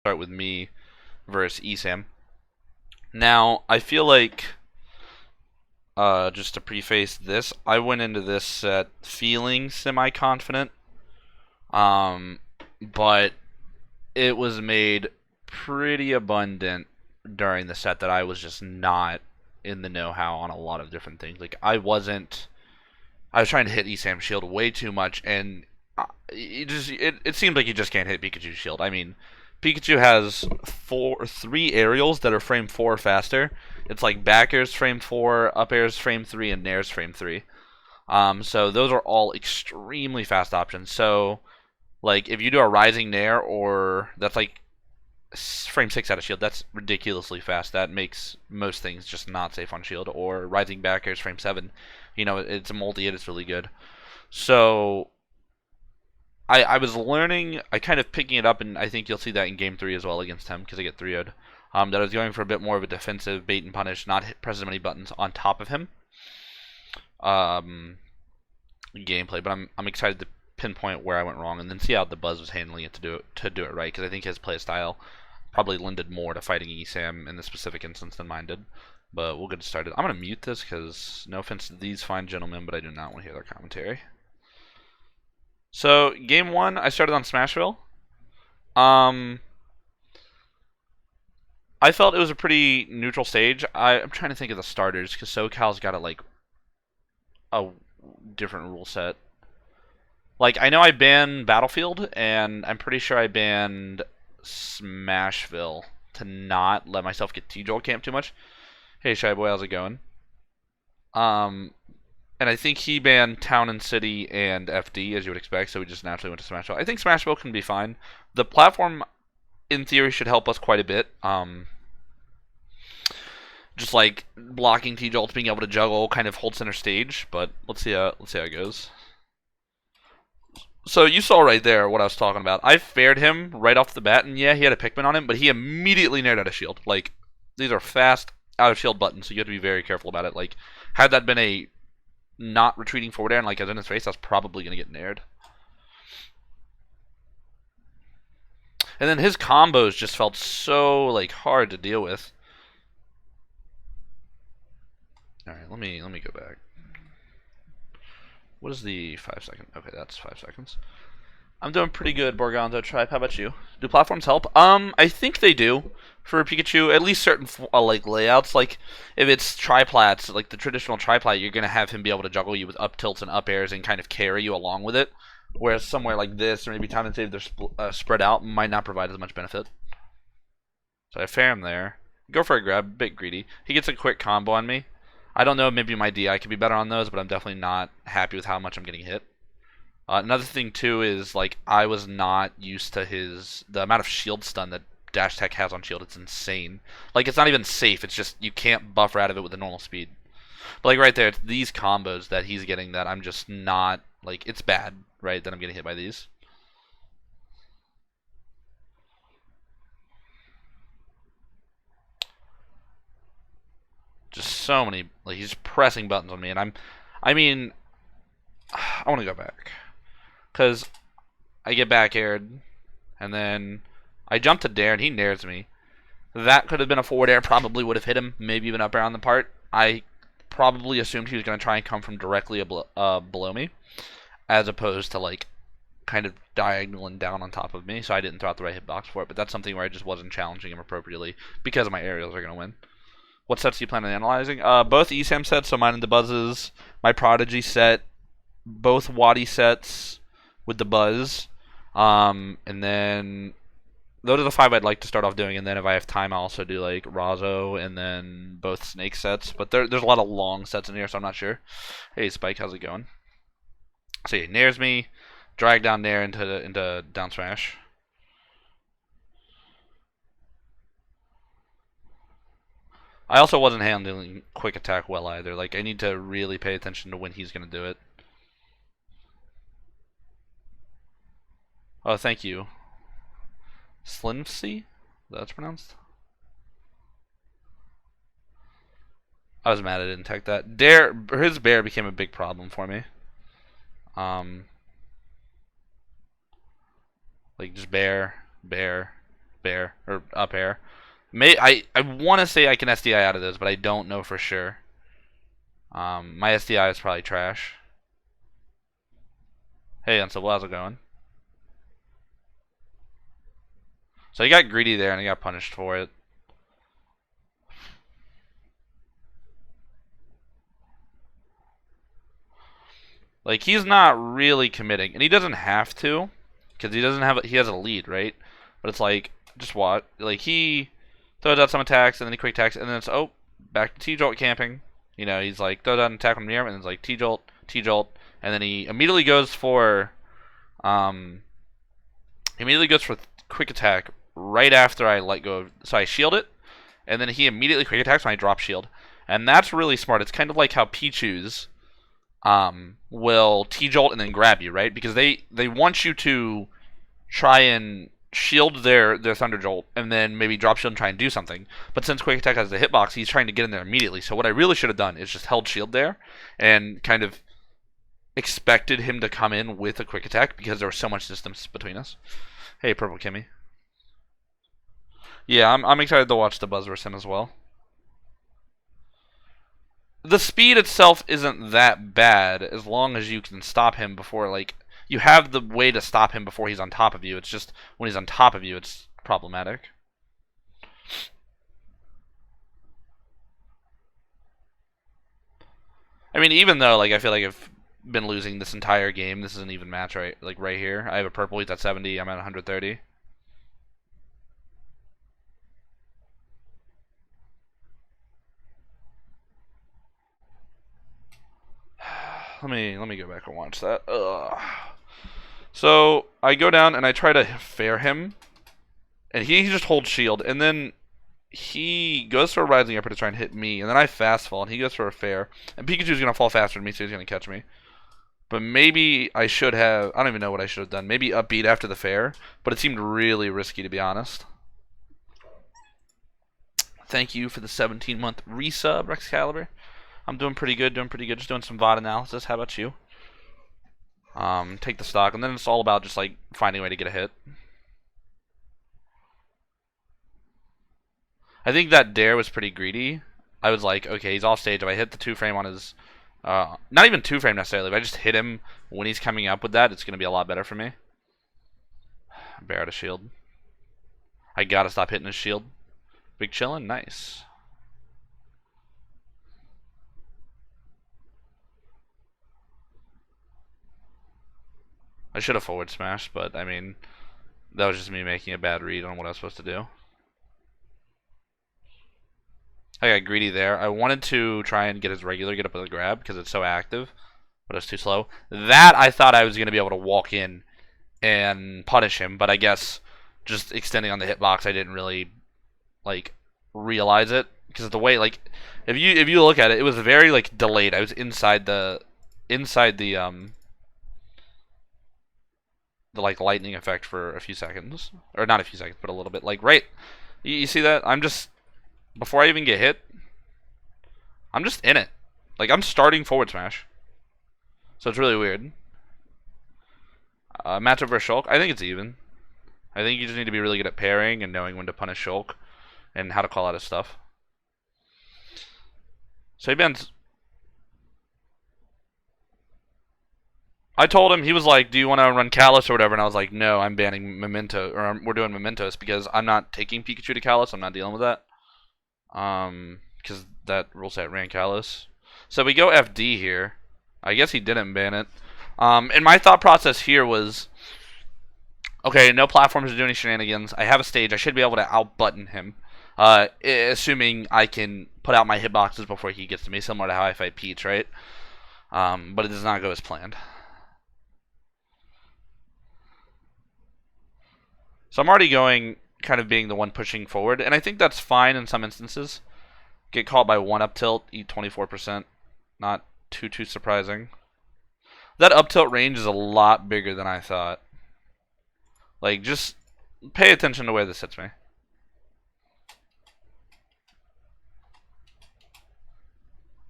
Start with me versus Esam. Now, I feel like, just to preface this, I went into this set feeling semi-confident, um, but it was made pretty abundant during the set that I was just not in the know-how on a lot of different things. Like, I was trying to hit Esam's shield way too much, and it seems like you just can't hit Pikachu's shield. I mean, Pikachu has three aerials that are frame 4 or faster. It's like back air's frame 4, up air's frame 3, and nair's frame 3. So those are all extremely fast options. So, like, if you do a rising nair, or that's like frame 6 out of shield, that's ridiculously fast. That makes most things just not safe on shield. Or rising back air's frame 7. You know, it's a multi-hit, it's really good. So I was learning, I kind of picking it up, and I think you'll see that in game 3 as well against him, because I get 3-0'd. That I was going for a bit more of a defensive bait and punish, not press as many buttons on top of him. Gameplay, but I'm excited to pinpoint where I went wrong, and then see how the Buzz was handling it to do it right, because I think his play style probably lended more to fighting Esam in this specific instance than mine did. But we'll get started. I'm going to mute this, because no offense to these fine gentlemen, but I do not want to hear their commentary. So, game 1, I started on Smashville. I felt it was a pretty neutral stage. I'm trying to think of the starters, because SoCal's got a different rule set. Like, I know I banned Battlefield, and I'm pretty sure I banned Smashville to not let myself get T-Joel camp too much. Hey, Shy Boy, how's it going? And I think he banned Town and City and FD, as you would expect, so we just naturally went to Smashville. I think Smashville can be fine. The platform, in theory, should help us quite a bit. Just like blocking T-Jolt, being able to juggle, kind of hold center stage. But let's see how it goes. So you saw right there what I was talking about. I fared him right off the bat, and yeah, he had a Pikmin on him, but he immediately nared out of shield. Like, these are fast out of shield buttons, so you have to be very careful about it. Like, had that been a not retreating forward air and like I was in his face, I was probably gonna get nared. And then his combos just felt so like hard to deal with. All right, let me go back. What is the 5 second? Okay, that's 5 seconds. I'm doing pretty good, Borgonzo Tribe. How about you? Do platforms help? I think they do for Pikachu. At least certain like layouts. Like if it's triplats, like the traditional triplat, you're gonna have him be able to juggle you with up tilts and up airs and kind of carry you along with it. Whereas somewhere like this, or maybe Town and Save, they're spread out, might not provide as much benefit. So I fair him there. Go for a grab, a bit greedy. He gets a quick combo on me. I don't know, maybe my DI could be better on those, but I'm definitely not happy with how much I'm getting hit. Another thing too is like I was not used to the amount of shield stun that Dash Tech has on shield. It's insane. Like it's not even safe. It's just you can't buffer out of it with a normal speed. But like right there, it's these combos that he's getting that I'm just not like. It's bad, right? That I'm getting hit by these. Just so many. Like he's pressing buttons on me, and I mean, I want to go back. Because I get back aired, and then I jump to Dare, and he nares me. That could have been a forward air, probably would have hit him, maybe even up air on the part. I probably assumed he was going to try and come from directly below me, as opposed to like kind of diagonaling down on top of me, so I didn't throw out the right hitbox for it, but that's something where I just wasn't challenging him appropriately because my aerials are going to win. What sets do you plan on analyzing? Both ESAM sets, so mine and the Buzzes, my Prodigy set, both Waddy sets, with the Buzz, and then those are the 5 I'd like to start off doing, and then if I have time I'll also do like Razo and then both Snake sets, but there's a lot of long sets in here, so I'm not sure. Hey Spike, how's it going? So he nares me, drag down Nair into down smash. I also wasn't handling quick attack well either. Like I need to really pay attention to when he's gonna do it. Oh, thank you. Slimsy? That's pronounced? I was mad I didn't tech that. His bear became a big problem for me. Like just bear, Bear or up air. I want to say I can SDI out of those, but I don't know for sure. My SDI is probably trash. Hey, Unstable, how's it going? So he got greedy there and he got punished for it. Like, he's not really committing, and he doesn't have to, because he has a lead, right? But it's like, just what? Like, he throws out some attacks, and then he quick attacks, and then it's, oh, back to T-Jolt camping. You know, he's like, throws out an attack on Myran, and then it's like, T-Jolt, T-Jolt, and then he immediately goes for, quick attack right after I let go of, so I shield it, and then he immediately quick attacks when I drop shield. And that's really smart. It's kind of like how Pichu's will T-Jolt and then grab you, right? Because they want you to try and shield their Thunder Jolt and then maybe drop shield and try and do something. But since Quick Attack has the hitbox, he's trying to get in there immediately. So what I really should have done is just held shield there and kind of expected him to come in with a Quick Attack because there was so much distance between us. Hey, Purple Kimmy. Yeah, I'm excited to watch the Buzz vs him as well. The speed itself isn't that bad as long as you can stop him before, like, you have the way to stop him before he's on top of you. It's just when he's on top of you, it's problematic. I mean, even though, like, I feel like I've been losing this entire game, this is an even match, right? Like, right here. I have a purple, he's at 70, I'm at 130. Let me go back and watch that. Ugh. So I go down and I try to fair him, and he just holds shield, and then he goes for a rising upper to try and hit me, and then I fast fall, and he goes for a fair, and Pikachu's gonna fall faster than me, so he's gonna catch me. But maybe I should have. I don't even know what I should have done. Maybe upbeat after the fair, but it seemed really risky to be honest. Thank you for the 17-month resub, Rex Caliber. I'm doing pretty good, just doing some VOD analysis. How about you? Take the stock, and then it's all about just like finding a way to get a hit. I think that dare was pretty greedy. I was like, okay, he's off stage. If I hit the 2-frame on his, not even 2-frame necessarily, if I just hit him when he's coming up with that, it's going to be a lot better for me. Bear out of shield. I gotta stop hitting his shield. Big chillin', nice. I should have forward smashed, but I mean, that was just me making a bad read on what I was supposed to do. I got greedy there. I wanted to try and get his regular get up with a grab because it's so active, but it's too slow. That I thought I was going to be able to walk in and punish him, but I guess just extending on the hitbox, I didn't really like realize it because the way like if you look at it, it was very like delayed. I was inside the like lightning effect for a few seconds, or not a few seconds, but a little bit. Like right, you see that? I'm just before I even get hit, I'm just in it. Like I'm starting forward smash, so it's really weird. Matchup versus Shulk, I think it's even. I think you just need to be really good at pairing and knowing when to punish Shulk and how to call out his stuff. So he bans. I told him, he was like, do you want to run Callus or whatever? And I was like, no, I'm banning Memento, or we're doing Mementos because I'm not taking Pikachu to Callus. I'm not dealing with that. Because that rule set ran Callus. So we go FD here. I guess he didn't ban it. And my thought process here was, okay, no platforms to do any shenanigans. I have a stage. I should be able to out-button him. Assuming I can put out my hitboxes before he gets to me, similar to how I fight Peach, right? But it does not go as planned. So I'm already going, kind of being the one pushing forward, and I think that's fine in some instances. Get caught by one up tilt, eat 24%. Not too surprising. That up tilt range is a lot bigger than I thought. Like, just pay attention to where this hits me.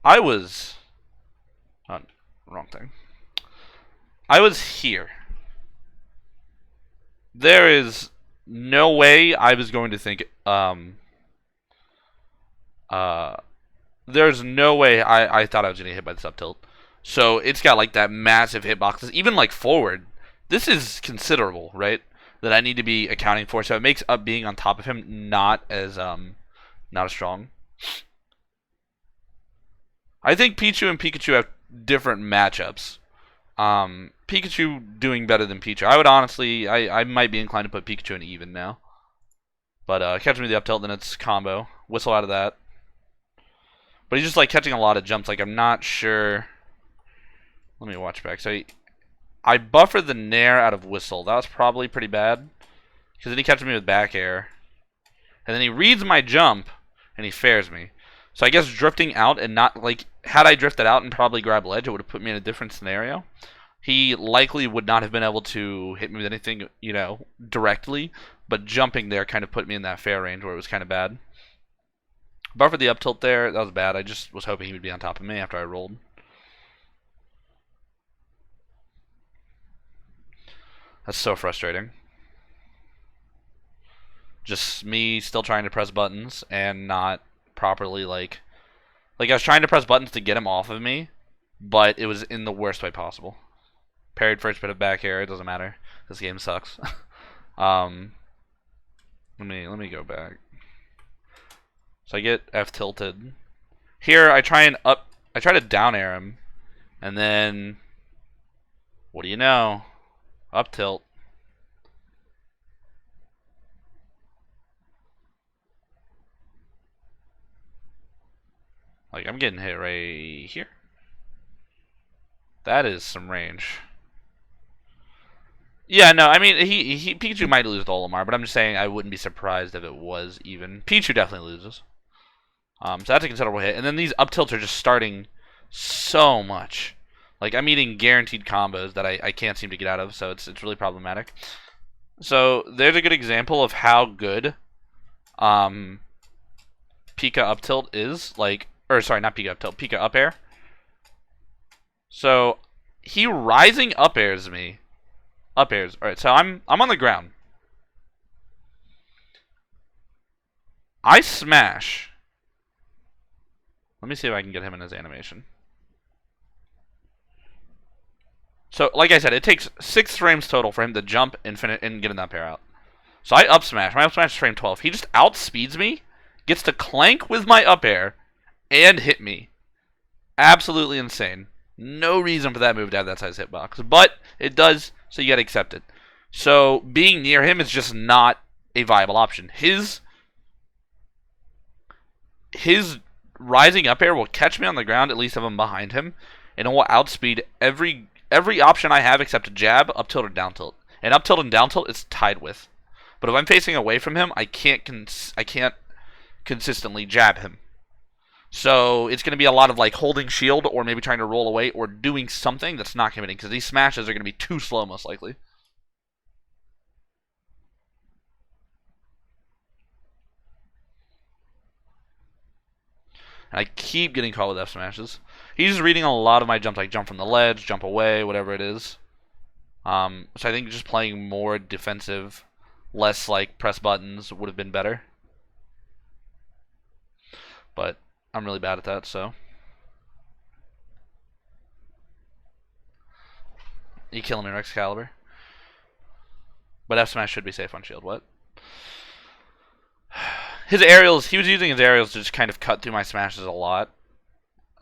I was... Oh, wrong thing. I was here. There is no way I was going to think uh there's no way I thought I was gonna get hit by this up tilt. So it's got like that massive hitboxes, even like forward. This is considerable, right? That I need to be accounting for. So it makes up being on top of him not as strong. I think Pichu and Pikachu have different matchups. Pikachu doing better than Pichu. I would honestly, I might be inclined to put Pikachu in even now. But catching me the up tilt, then it's combo. Whistle out of that. But he's just like catching a lot of jumps. Like I'm not sure. Let me watch back. So I buffered the Nair out of Whistle. That was probably pretty bad. Because then he catches me with back air. And then he reads my jump and he fairs me. So I guess drifting out and not like had I drifted out and probably grabbed ledge, it would have put me in a different scenario. He likely would not have been able to hit me with anything, you know, directly, but jumping there kind of put me in that fair range where it was kind of bad. Buffer the up tilt there, that was bad. I just was hoping he would be on top of me after I rolled. That's so frustrating. Just me still trying to press buttons and not properly like I was trying to press buttons to get him off of me, but it was in the worst way possible. Parried first bit of back air, it doesn't matter. This game sucks. Let me go back. So I get F tilted. Here I try to down air him, and then what do you know? Up tilt. Like I'm getting hit right here. That is some range. Yeah, no, I mean Pikachu might lose to Olimar, but I'm just saying I wouldn't be surprised if it was even. Pikachu definitely loses. So that's a considerable hit. And then these up tilts are just starting so much. Like I'm eating guaranteed combos that I can't seem to get out of, so it's really problematic. So there's a good example of how good Pika up tilt is. Like, or sorry, not Pika up tilt, Pika up air. So he rising up airs me. Up airs. Alright, so I'm on the ground. I smash. Let me see if I can get him in his animation. So, like I said, it takes 6 frames total for him to jump and get in that pair out. So I up smash. My up smash is frame 12. He just outspeeds me, gets to clank with my up air, and hit me. Absolutely insane. No reason for that move to have that size hitbox. But it does, so you gotta accept it. So being near him is just not a viable option. His rising up air will catch me on the ground, at least if I'm behind him, and it will outspeed every option I have except a jab, up tilt, or down tilt. And up tilt and down tilt is tied with. But if I'm facing away from him, I can't consistently jab him. So it's going to be a lot of like holding shield or maybe trying to roll away or doing something that's not committing because these smashes are going to be too slow most likely. And I keep getting caught with F smashes. He's just reading a lot of my jumps, like jump from the ledge, jump away, whatever it is. So I think just playing more defensive, less like press buttons would have been better. But I'm really bad at that, so. You killing me, Rex Caliber. But F smash should be safe on shield. What? His aerials, he was using his aerials to just kind of cut through my smashes a lot.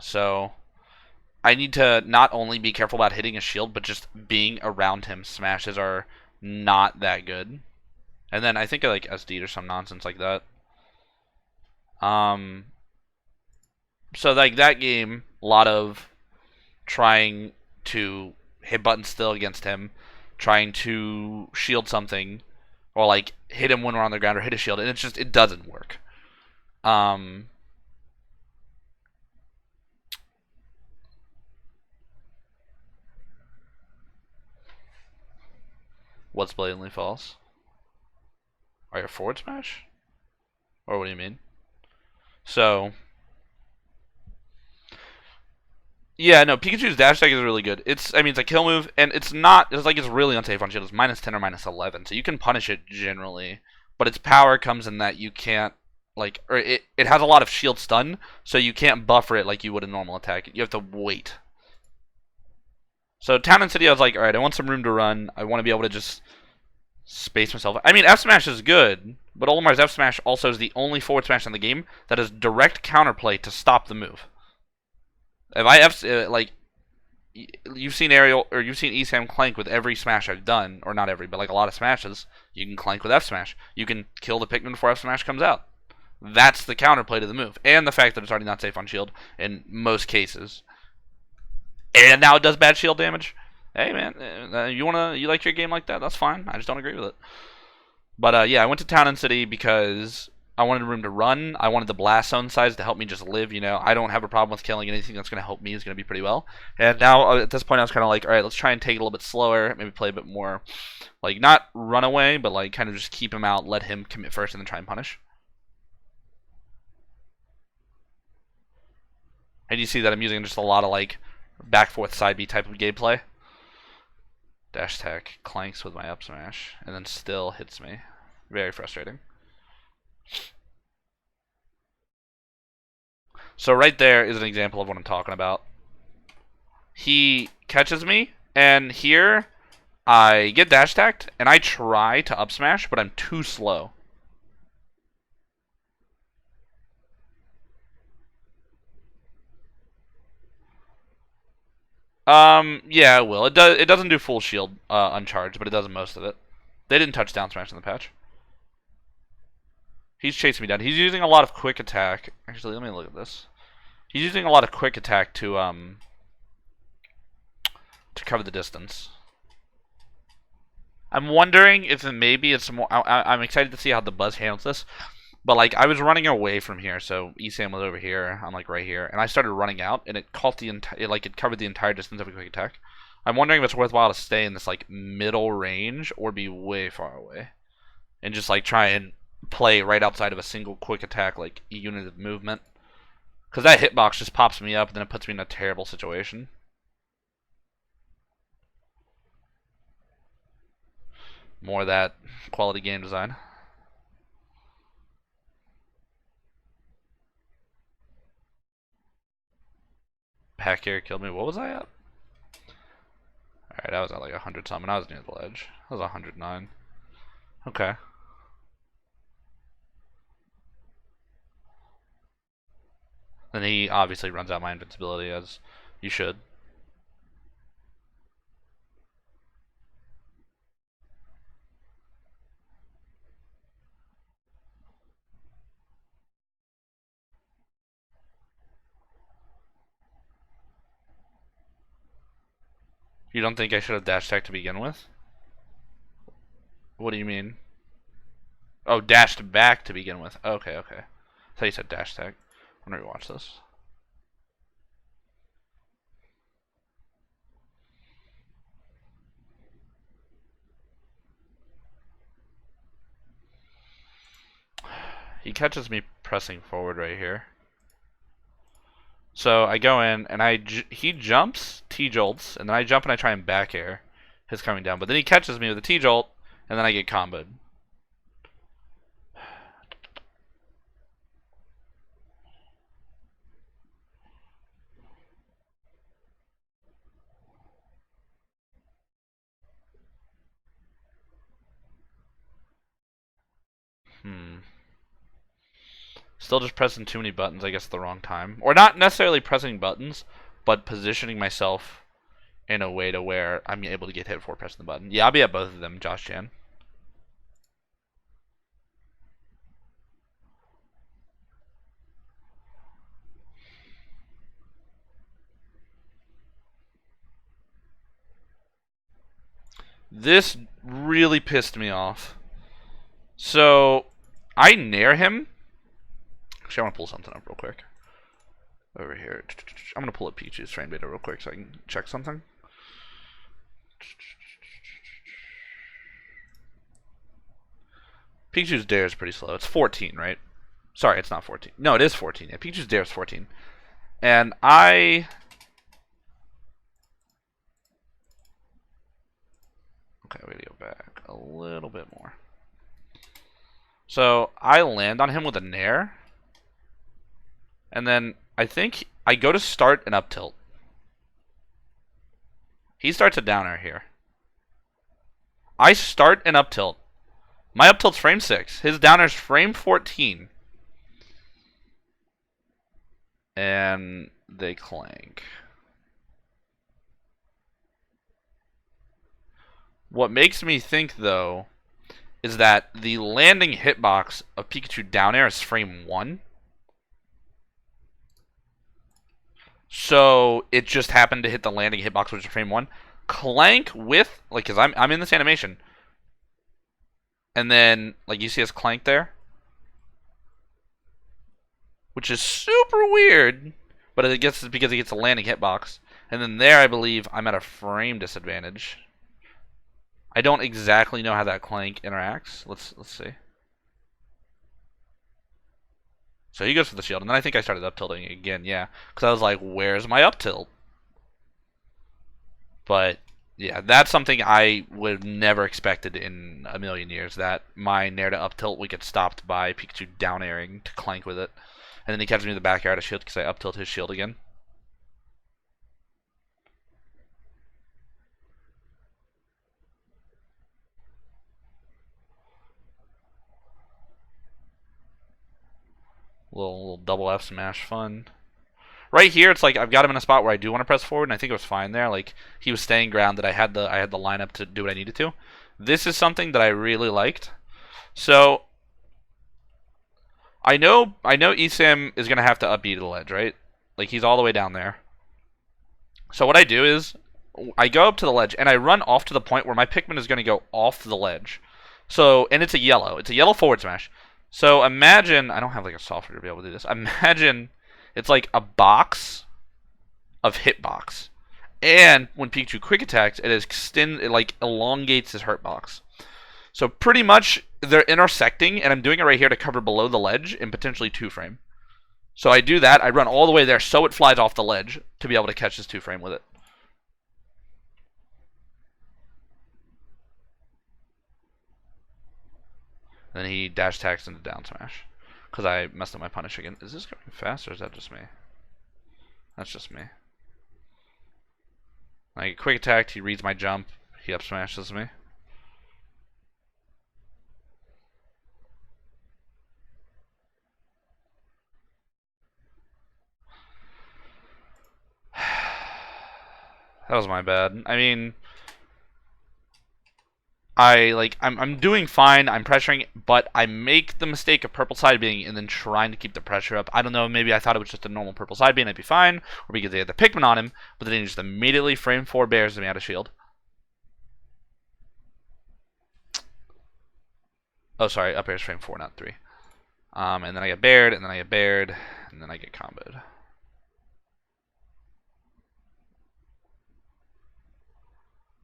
So I need to not only be careful about hitting his shield, but just being around him. Smashes are not that good. And then I think I like SD'd or some nonsense like that. So like that game, a lot of trying to hit buttons still against him, trying to shield something, or like hit him when we're on the ground or hit a shield, and it doesn't work. What's blatantly false? Are you forward smash? Or what do you mean? So Yeah, no, Pikachu's dash attack is really good. I mean, it's a kill move, and it's not, it's like, it's really unsafe on shield. It's -10 or -11, so you can punish it generally. But its power comes in that you can't, like, or it has a lot of shield stun, so you can't buffer it like you would a normal attack. You have to wait. So Town and City, I was like, alright, I want some room to run. I want to be able to just space myself. I mean, F Smash is good, but Olimar's F Smash also is the only forward smash in the game that has direct counterplay to stop the move. If I F, like, you've seen Ariel, or you've seen ESAM clank with every smash I've done, or not every, but like a lot of smashes, you can clank with F Smash. You can kill the Pikmin before F Smash comes out. That's the counterplay to the move, and the fact that it's already not safe on shield in most cases. And now it does bad shield damage. Hey man, you like your game like that? That's fine. I just don't agree with it. But yeah, I went to Town and City because I wanted room to run. I wanted the blast zone size to help me just live. You know, I don't have a problem with killing. Anything that's going to help me is going to be pretty well. And now at this point, I was kind of like, all right, let's try and take it a little bit slower. Maybe play a bit more, like not run away, but like kind of just keep him out, let him commit first, and then try and punish. And you see that I'm using just a lot of like back forth side B type of gameplay. Dash attack clanks with my up smash, and then still hits me. Very frustrating. So right there is an example of what I'm talking about. He catches me, and here I get dash attacked, and I try to up smash, but I'm too slow. Yeah, it will. It doesn't do full shield uncharged, but it does most of it. They didn't touch down smash in the patch. He's chasing me down. He's using a lot of quick attack. Actually, let me look at this. He's using a lot of quick attack to cover the distance. I'm wondering if maybe it's more. I'm excited to see how the Buzz handles this. But like I was running away from here, so ESAM was over here. I'm like right here, and I started running out, and it caught the it covered the entire distance of a quick attack. I'm wondering if it's worthwhile to stay in this like middle range or be way far away, and just like try and play right outside of a single quick attack like unit of movement, because that hitbox just pops me up, and then it puts me in a terrible situation. More of that quality game design. Pack here killed me. What was I at? Alright, I was at like 100 something. I was near the ledge. I was 109. Okay. Then he obviously runs out my invincibility, as you should. You don't think I should have dash attacked to begin with? What do you mean? Oh, dashed back to begin with. Okay, okay. I thought you said dash attack. I'm gonna rewatch this. He catches me pressing forward right here. So I go in and he jumps, T-jolts, and then I jump and I try and back air his coming down. But then he catches me with a T-jolt, and then I get comboed. Still just pressing too many buttons, I guess, at the wrong time. Or not necessarily pressing buttons, but positioning myself in a way to where I'm able to get hit before pressing the button. Yeah, I'll be at both of them, Josh Chan. This really pissed me off. So, I nair him. Actually, I want to pull something up real quick. Over here. I'm going to pull up Peach's train beta real quick so I can check something. Pikachu's dare is pretty slow. It's 14, right? Sorry, it's not 14. No, it is 14. Yeah, Pikachu's dare is 14. And I Okay, we gotta go back a little bit more. So I land on him with a nair, and then I think I go to start an up tilt. He starts a down air here. I start an up tilt. My up tilt's frame 6. His down air's frame 14. And they clank. What makes me think, though, is that the landing hitbox of Pikachu down air is frame 1. So it just happened to hit the landing hitbox, which is frame 1. Clank with, like, because I'm in this animation. And then, like, you see us clank there? Which is super weird. But it gets because he gets a landing hitbox. And then there, I believe, I'm at a frame disadvantage. I don't exactly know how that clank interacts. Let's see. So he goes for the shield, and then I think I started up tilting again, yeah. Because I was like, where's my up tilt? But, yeah, that's something I would have never expected in a million years, that my nair to up tilt would get stopped by Pikachu down airing to clank with it. And then he catches me in the back air out of shield because I up tilt his shield again. Little double F smash fun. Right here, it's like I've got him in a spot where I do want to press forward, and I think it was fine there. Like he was staying grounded. I had the lineup to do what I needed to. This is something that I really liked. So I know Esam is gonna have to up B to the ledge, right? Like he's all the way down there. So what I do is I go up to the ledge and I run off to the point where my Pikmin is gonna go off the ledge. So and it's a yellow. It's a yellow forward smash. So imagine, I don't have like a software to be able to do this. Imagine it's like a box of hitbox. And when Pikachu quick attacks, it like elongates his hurtbox. So pretty much they're intersecting, and I'm doing it right here to cover below the ledge in potentially 2-frame. So I do that, I run all the way there so it flies off the ledge to be able to catch this 2-frame with it. Then he dash attacks into down smash. Because I messed up my punish again. Is this going fast or is that just me? That's just me. I get quick attacked, he reads my jump, he up smashes me. That was my bad. I mean, I'm doing fine, I'm pressuring, but I make the mistake of purple side being and then trying to keep the pressure up. I don't know, maybe I thought it was just a normal purple side being, I'd be fine, or because they had the Pikmin on him, but then he just immediately frame 4 bears me out of shield. Oh, sorry, up air's frame 4, not 3. And then I get bared, and then I get bared, and then I get comboed.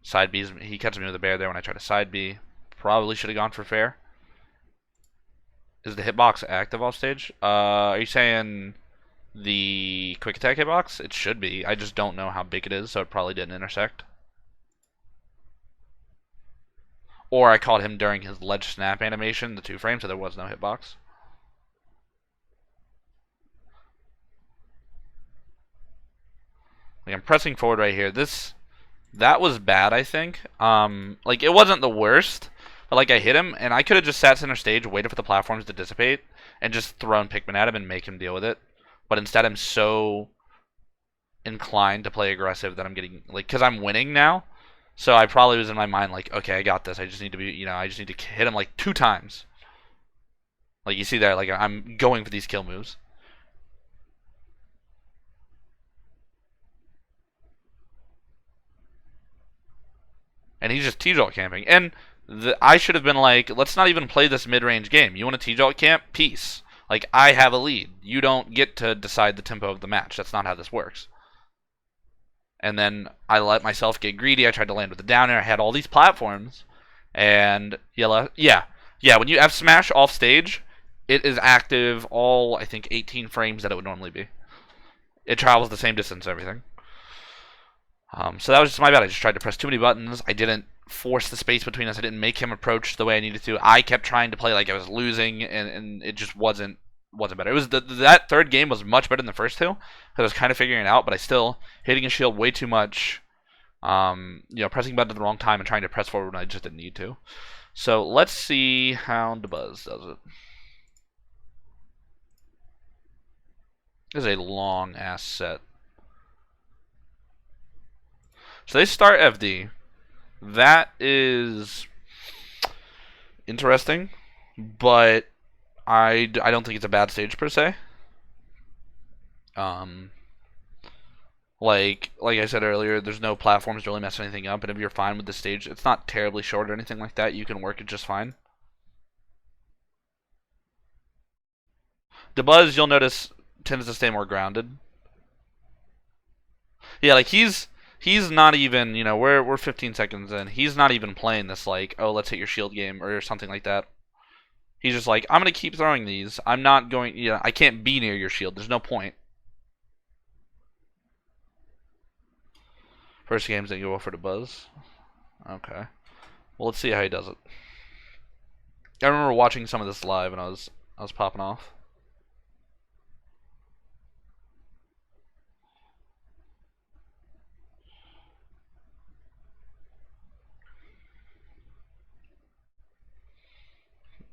Side B's, he catches me with a bear there when I try to side B. Probably should have gone for fair. Is the hitbox active off stage? Are you saying the quick attack hitbox? It should be. I just don't know how big it is, so it probably didn't intersect. Or I caught him during his ledge snap animation, the 2-frame, so there was no hitbox. Like I'm pressing forward right here. That was bad, I think. Like it wasn't the worst, but like I hit him, and I could have just sat center stage, waited for the platforms to dissipate, and just thrown Pikmin at him and make him deal with it. But instead, I'm so inclined to play aggressive that I'm getting like, because I'm winning now. So I probably was in my mind like, okay, I got this. I just need to be, I just need to hit him like 2 times. Like you see there, like I'm going for these kill moves. And he's just T-Jolt camping. And I should have been like, let's not even play this mid-range game. You want to T-Jolt camp? Peace. Like, I have a lead. You don't get to decide the tempo of the match. That's not how this works. And then I let myself get greedy. I tried to land with the down air. I had all these platforms. And yellow. Yeah, when you F smash off stage, it is active all, I think, 18 frames that it would normally be. It travels the same distance, everything. So that was just my bad. I just tried to press too many buttons. I didn't force the space between us. I didn't make him approach the way I needed to. I kept trying to play like I was losing, and it just wasn't better. It was that third game was much better than the first two because I was kind of figuring it out, but I still hitting a shield way too much. Pressing button at the wrong time and trying to press forward when I just didn't need to. So let's see how Dabuz does it. This is a long ass set. So they start FD. That is interesting, but I don't think it's a bad stage per se. Like I said earlier, there's no platforms to really mess anything up, and if you're fine with the stage, it's not terribly short or anything like that. You can work it just fine. Dabuz, you'll notice, tends to stay more grounded. Yeah, like he's not even, we're 15 seconds in. He's not even playing this like, oh, let's hit your shield game or something like that. He's just like, I'm going to keep throwing these. I'm not going, I can't be near your shield. There's no point. First games didn't go well for Dabuz. Okay. Well, let's see how he does it. I remember watching some of this live and I was popping off.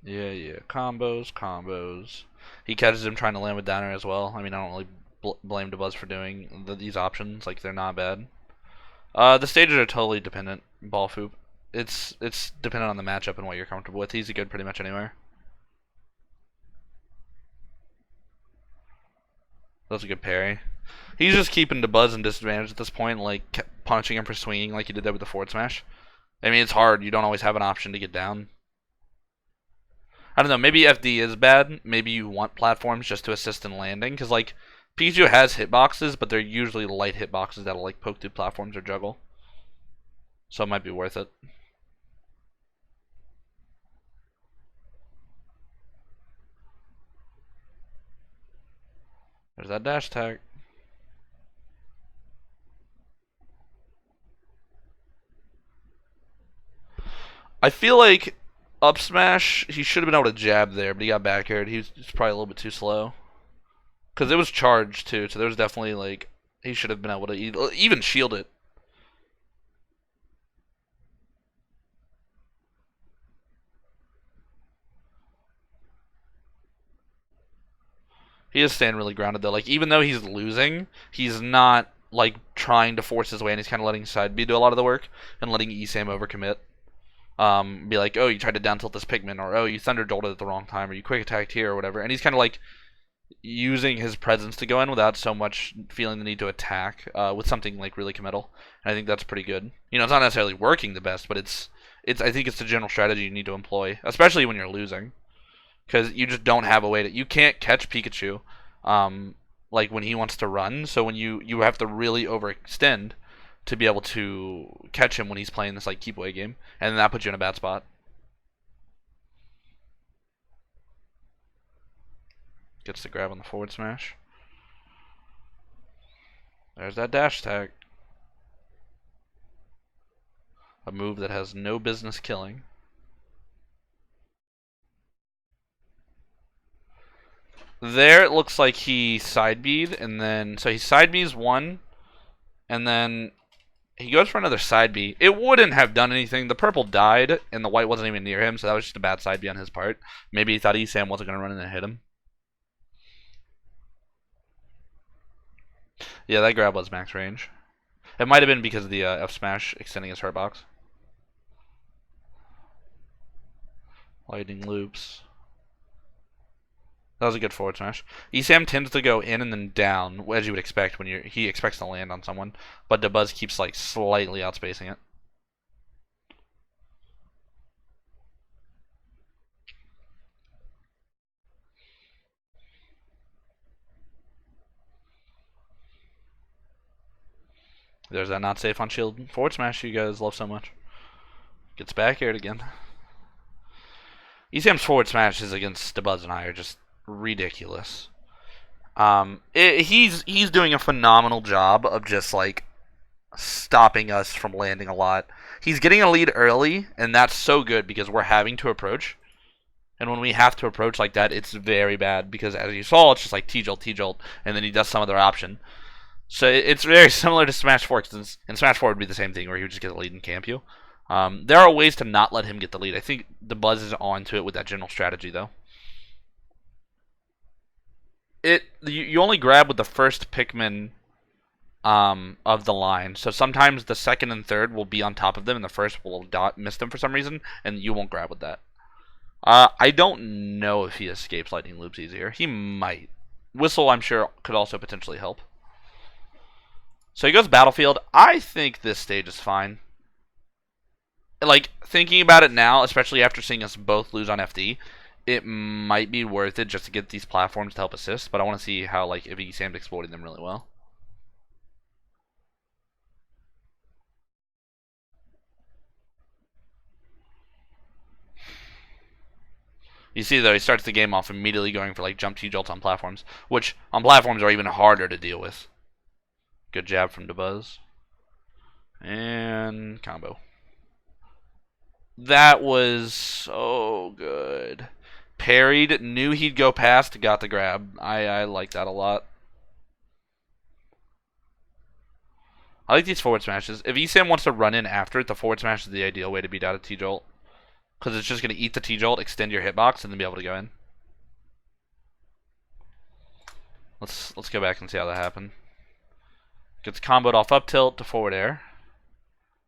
Yeah. Combos. He catches him trying to land with downer as well. I mean, I don't really blame Dabuz for doing these options. Like, they're not bad. The stages are totally dependent. Ball foop. It's dependent on the matchup and what you're comfortable with. He's good pretty much anywhere. That's a good parry. He's just keeping Dabuz in disadvantage at this point, like punishing him for swinging like he did that with the forward smash. I mean, it's hard. You don't always have an option to get down. I don't know. Maybe FD is bad. Maybe you want platforms just to assist in landing, because like Pikachu has hitboxes, but they're usually light hitboxes that'll like poke through platforms or juggle. So it might be worth it. There's that dash tag. I feel like up smash, he should have been able to jab there, but he got back aired. He was probably a little bit too slow. Because it was charged too, so there was definitely like, he should have been able to even shield it. He is staying really grounded though. Like, even though he's losing, he's not like trying to force his way, and he's kind of letting side B do a lot of the work and letting Esam overcommit. Be like, oh, you tried to down tilt this Pikmin, or oh, you thunder jolted at the wrong time, or you quick attacked here, or whatever. And he's kind of like using his presence to go in without so much feeling the need to attack with something like really committal. And I think that's pretty good. It's not necessarily working the best, but I think it's the general strategy you need to employ, especially when you're losing. Because you just don't have a way to... You can't catch Pikachu like when he wants to run. So when you have to really overextend to be able to catch him when he's playing this like keep away game. And then that puts you in a bad spot. Gets the grab on the forward smash. There's that dash tag. A move that has no business killing. There it looks like he side B'd, and then so he side B's one, and then he goes for another side B. It wouldn't have done anything. The purple died, and the white wasn't even near him, so that was just a bad side B on his part. Maybe he thought Esam wasn't going to run in and hit him. Yeah, that grab was max range. It might have been because of the F smash extending his hurt box. Lightning loops. That was a good forward smash. Esam tends to go in and then down, as you would expect when he expects to land on someone, but Dabuz keeps like slightly outspacing it. There's that not safe on shield forward smash you guys love so much. Gets back aired again. Esam's forward smashes against Dabuz and I are just ridiculous. He's doing a phenomenal job of just like stopping us from landing a lot. He's getting a lead early, and that's so good because we're having to approach. And when we have to approach like that, it's very bad because, as you saw, it's just like T-jolt, T-jolt, and then he does some other option. So it's very similar to Smash 4, and Smash 4 would be the same thing where he would just get the lead and camp you. There are ways to not let him get the lead. I think the Buzz is on to it with that general strategy, though. You only grab with the first Pikmin of the line. So sometimes the second and third will be on top of them, and the first will miss them for some reason, and you won't grab with that. I don't know if he escapes lightning loops easier. He might. Whistle, I'm sure, could also potentially help. So he goes Battlefield. I think this stage is fine. Like, thinking about it now, especially after seeing us both lose on FD, it might be worth it just to get these platforms to help assist, but I want to see how, like, if Sam's exploiting them really well. You see, though, he starts the game off immediately going for, like, jump T-jolts on platforms, which on platforms are even harder to deal with. Good jab from DeBuzz. And combo. That was so good. Parried, knew he'd go past, got the grab. I like that a lot. I like these forward smashes. If Sam wants to run in after it, the forward smash is the ideal way to beat out a T-jolt. Because it's just going to eat the T-jolt, extend your hitbox, and then be able to go in. Let's go back and see how that happened. Gets comboed off up tilt to forward air.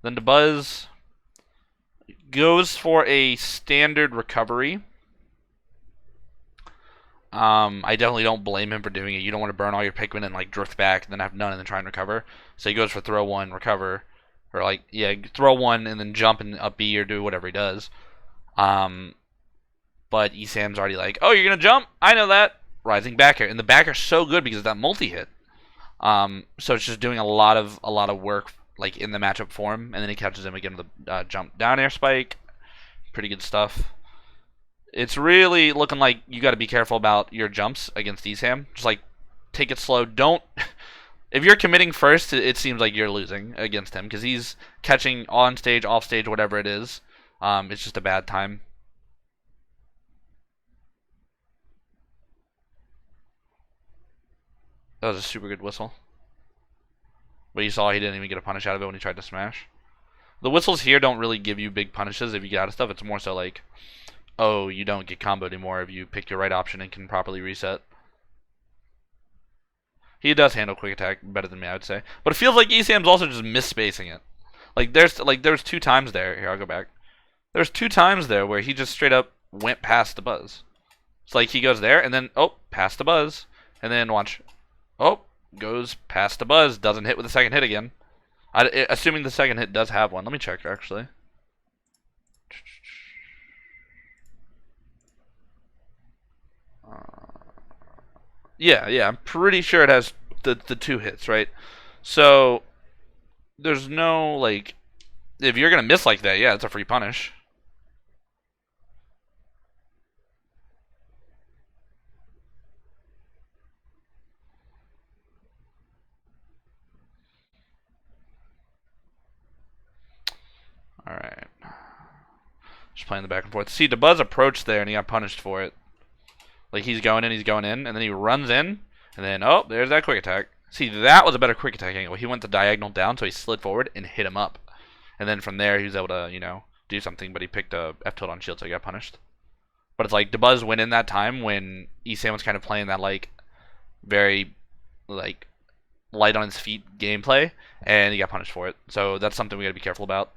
Then DeBuzz goes for a standard recovery. I definitely don't blame him for doing it. You don't want to burn all your Pikmin and like drift back and then have none and then try and recover. So he goes for throw one, recover, or like throw one and then jump and up B or do whatever he does. But Sam's already like, oh, you're gonna jump? I know that. Rising back air, and the back air's so good because of that multi hit. So it's just doing a lot of work like in the matchup for him, and then he catches him again with a jump down air spike. Pretty good stuff. It's really looking like you got to be careful about your jumps against Sam. Just like take it slow. Don't. If you're committing first, it seems like you're losing against him because he's catching on stage, off stage, whatever it is. It's just a bad time. That was a super good whistle. But you saw he didn't even get a punish out of it when he tried to smash. The whistles here don't really give you big punishes if you get out of stuff. It's more so like, oh, you don't get comboed anymore if you pick your right option and can properly reset. He does handle quick attack better than me, I would say. But it feels like Sam's also just misspacing it. Like there's 2 times there. Here, I'll go back. There's 2 times there where he just straight up went past the Buzz. It's like he goes there and then past the Buzz, and then watch, goes past the Buzz, doesn't hit with the second hit again. Assuming the second hit does have one. Let me check actually. Yeah, I'm pretty sure it has the 2 hits, right? So there's no like, if you're gonna miss like that, yeah, it's a free punish. All right, just playing the back and forth. See, DeBuzz approached there and he got punished for it. Like he's going in, and then he runs in, and then there's that quick attack. See, that was a better quick attack angle. He went the diagonal down, so he slid forward and hit him up, and then from there he was able to do something. But he picked a F tilt on shield, so he got punished. But it's like DeBuzz went in that time when Sam was kind of playing that like very like light on his feet gameplay, and he got punished for it. So that's something we got to be careful about.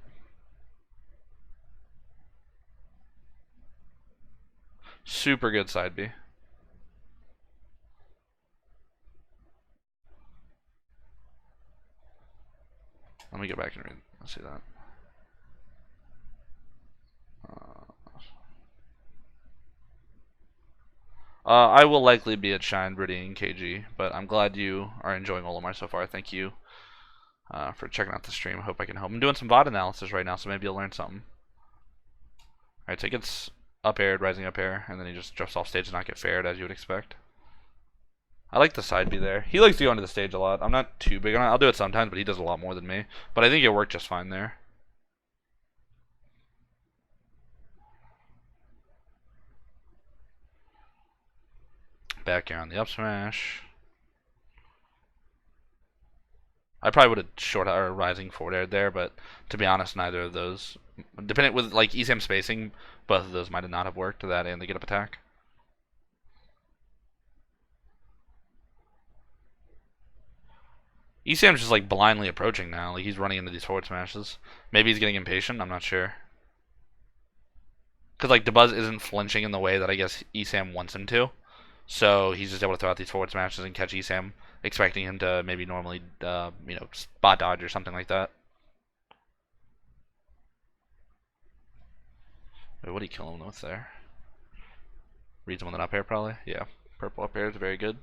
Super good side B. Let me go back and read. Let's see that. I will likely be at Shine, Britty, and KG, but I'm glad you are enjoying Olimar so far. Thank you for checking out the stream. I hope I can help. I'm doing some VOD analysis right now, so maybe you'll learn something. Alright, so he gets up aired, rising up air, and then he just drifts off stage to not get fared, as you would expect. I like the side B there. He likes to go into the stage a lot. I'm not too big on it. I'll do it sometimes, but he does a lot more than me. But I think it worked just fine there. Back air on the up smash. I probably would have short or rising forward aired there, but to be honest, neither of those, depending with like ESAM spacing, both of those might not have worked. That and the get up attack. ESAM's just like blindly approaching now. Like he's running into these forward smashes. Maybe he's getting impatient. I'm not sure. Because like DeBuzz isn't flinching in the way that I guess ESAM wants him to. So he's just able to throw out these forward smashes and catch ESAM, expecting him to maybe normally, spot dodge or something like that. Wait, what did he kill him with there? Reads him with an up air probably? Yeah. Purple up air is very good.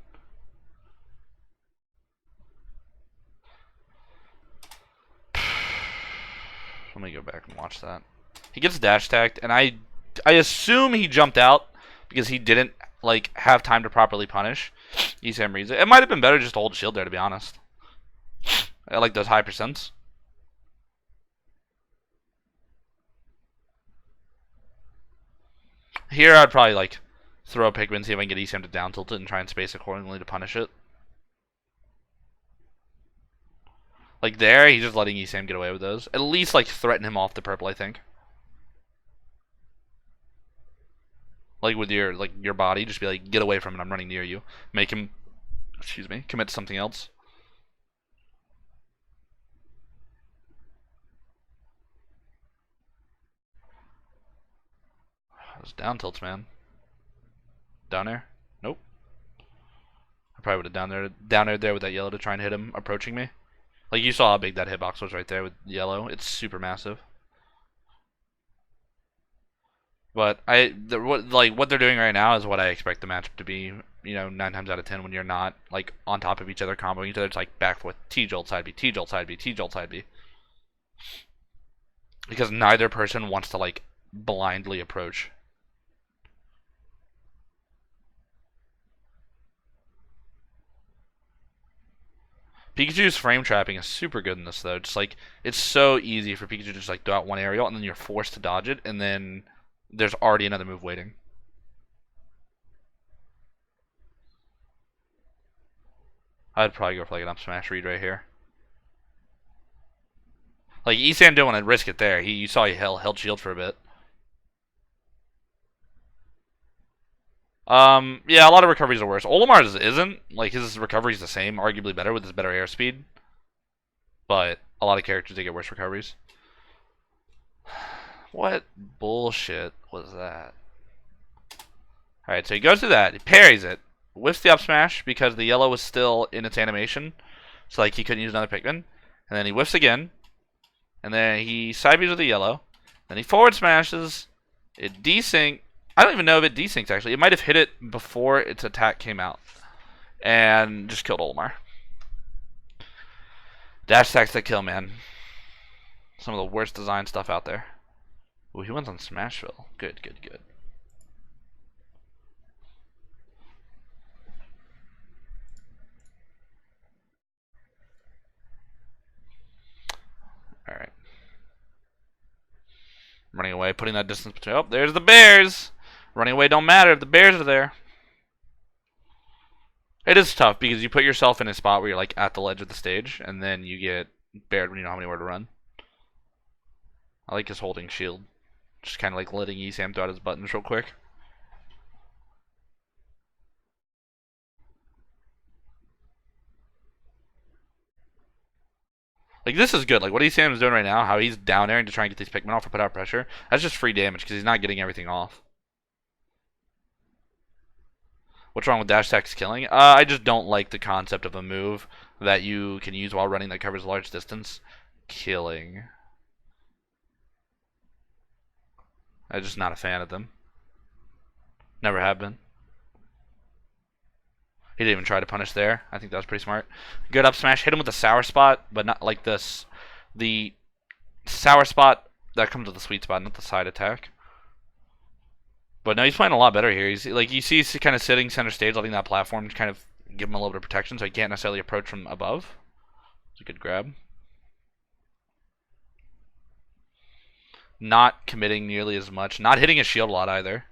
Let me go back and watch that. He gets dash tagged, and I assume he jumped out because he didn't like have time to properly punish. ESAM reads it. It might have been better just to hold shield there, to be honest. I like those high percents. Here I'd probably like throw a Pikmin, see if I can get ESAM to down tilt it and try and space accordingly to punish it. Like there, he's just letting ESAM get away with those. At least like threaten him off the purple, I think. Like with your body, just be like, get away from it, I'm running near you. Make him, excuse me, commit to something else. Those down tilts, man. Down air? Nope. I probably would have down aired there with that yellow to try and hit him approaching me. Like you saw how big that hitbox was right there with yellow. It's super massive. But what they're doing right now is what I expect the matchup to be. 9 times out of 10 when you're not like on top of each other, comboing each other. It's like back with T jolt side B, T jolt side B, T jolt side B. Because neither person wants to like blindly approach. Pikachu's frame trapping is super good in this though. Just like it's so easy for Pikachu to just like throw out one aerial and then you're forced to dodge it, and then there's already another move waiting. I'd probably go for like an up smash read right here. Like ESAM didn't want to risk it there. You saw he held shield for a bit. Yeah, a lot of recoveries are worse. Olimar's isn't. Like his recovery's the same, arguably better with his better airspeed. But a lot of characters they get worse recoveries. What bullshit was that? Alright, so he goes through that, he parries it, whiffs the up smash because the yellow was still in its animation. So like he couldn't use another Pikmin. And then he whiffs again. And then he side Bs with the yellow. Then he forward smashes. It desync. I don't even know if it desyncs actually. It might have hit it before its attack came out. And just killed Olimar. Dash attacks that kill, man. Some of the worst design stuff out there. Ooh, he wins on Smashville. Good, good, good. Alright. Running away, putting that distance between. Oh, there's the bears! Running away don't matter if the bears are there. It is tough because you put yourself in a spot where you're like at the ledge of the stage, and then you get bared when you don't have anywhere to run. I like his holding shield. Just kind of like letting ESAM throw out his buttons real quick. Like, this is good. Like, what ESAM is doing right now, how he's down airing to try and get these Pikmin off or put out pressure, that's just free damage because he's not getting everything off. What's wrong with dash attacks killing? I just don't like the concept of a move that you can use while running that covers a large distance. Killing. I'm just not a fan of them. Never have been. He didn't even try to punish there. I think that was pretty smart. Good up smash. Hit him with the sour spot, but not like this. The sour spot that comes with the sweet spot, not the side attack. But no, he's playing a lot better here. He's like, you see, he's kind of sitting center stage, letting that platform kind of give him a little bit of protection so he can't necessarily approach from above. It's a good grab. Not committing nearly as much. Not hitting his shield a lot either.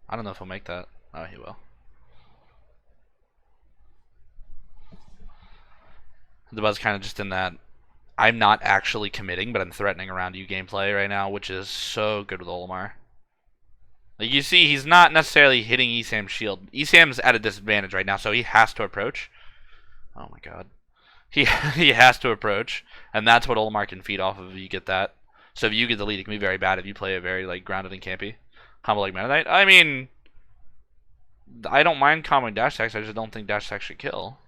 I don't know if he'll make that. Oh, he will. The buzz kind of just in that I'm not actually committing, but I'm threatening around you gameplay right now, which is so good with Olimar. Like you see, he's not necessarily hitting Esam's shield. Esam's at a disadvantage right now, so he has to approach. Oh my god. He has to approach, and that's what Olimar can feed off of if you get that. So if you get the lead, it can be very bad if you play it very like grounded and campy. Combo like Meta Knight. I mean, I don't mind comboing dash attacks, I just don't think dash attacks should kill.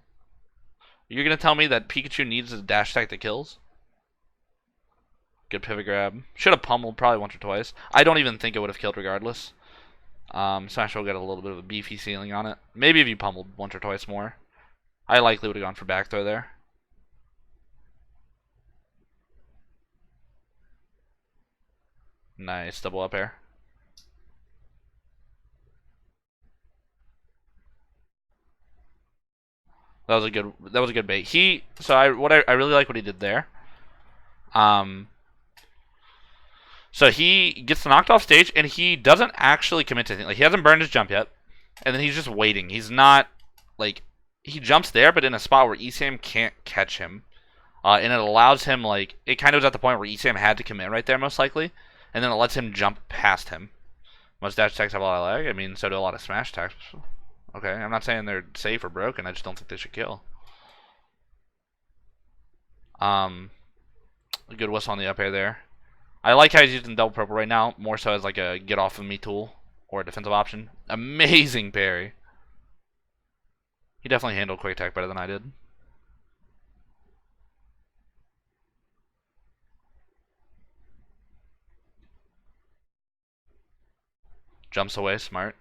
You're gonna tell me that Pikachu needs a dash attack that kills? Good pivot grab. Should have pummeled probably once or twice. I don't even think it would have killed regardless. Smash will get a little bit of a beefy ceiling on it. Maybe if you pummeled once or twice more. I likely would have gone for back throw there. Nice double up air. That was a good bait. I really like what he did there. So he gets knocked off stage and he doesn't actually commit to anything. Like he hasn't burned his jump yet. And then he's just waiting. He's not like he jumps there, but in a spot where Esam can't catch him. And it allows him like it kind of was at the point where Esam had to commit right there most likely. And then it lets him jump past him. Most dash attacks have a lot of lag. I mean, so do a lot of smash attacks. Okay, I'm not saying they're safe or broken. I just don't think they should kill. A good whistle on the up air there. I like how he's using double purple right now, more so as like a get off of me tool or a defensive option. Amazing parry. He definitely handled quick attack better than I did. Jumps away, smart.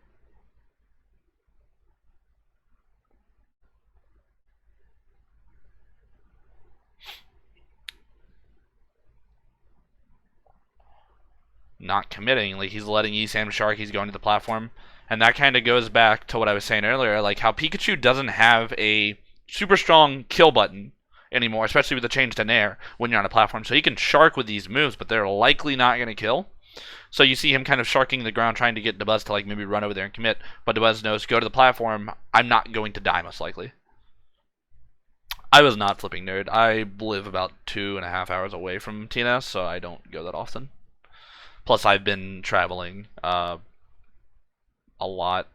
Not committing, like he's letting Esam shark, he's going to the platform. And that kind of goes back to what I was saying earlier, like how Pikachu doesn't have a super strong kill button anymore, especially with the change to Nair when you're on a platform. So he can shark with these moves, but they're likely not going to kill. So you see him kind of sharking the ground, trying to get Dabuz to like maybe run over there and commit. But Dabuz knows, go to the platform, I'm not going to die most likely. I was not flipping nerd. I live about 2.5 hours away from TNS, so I don't go that often. Plus, I've been traveling a lot.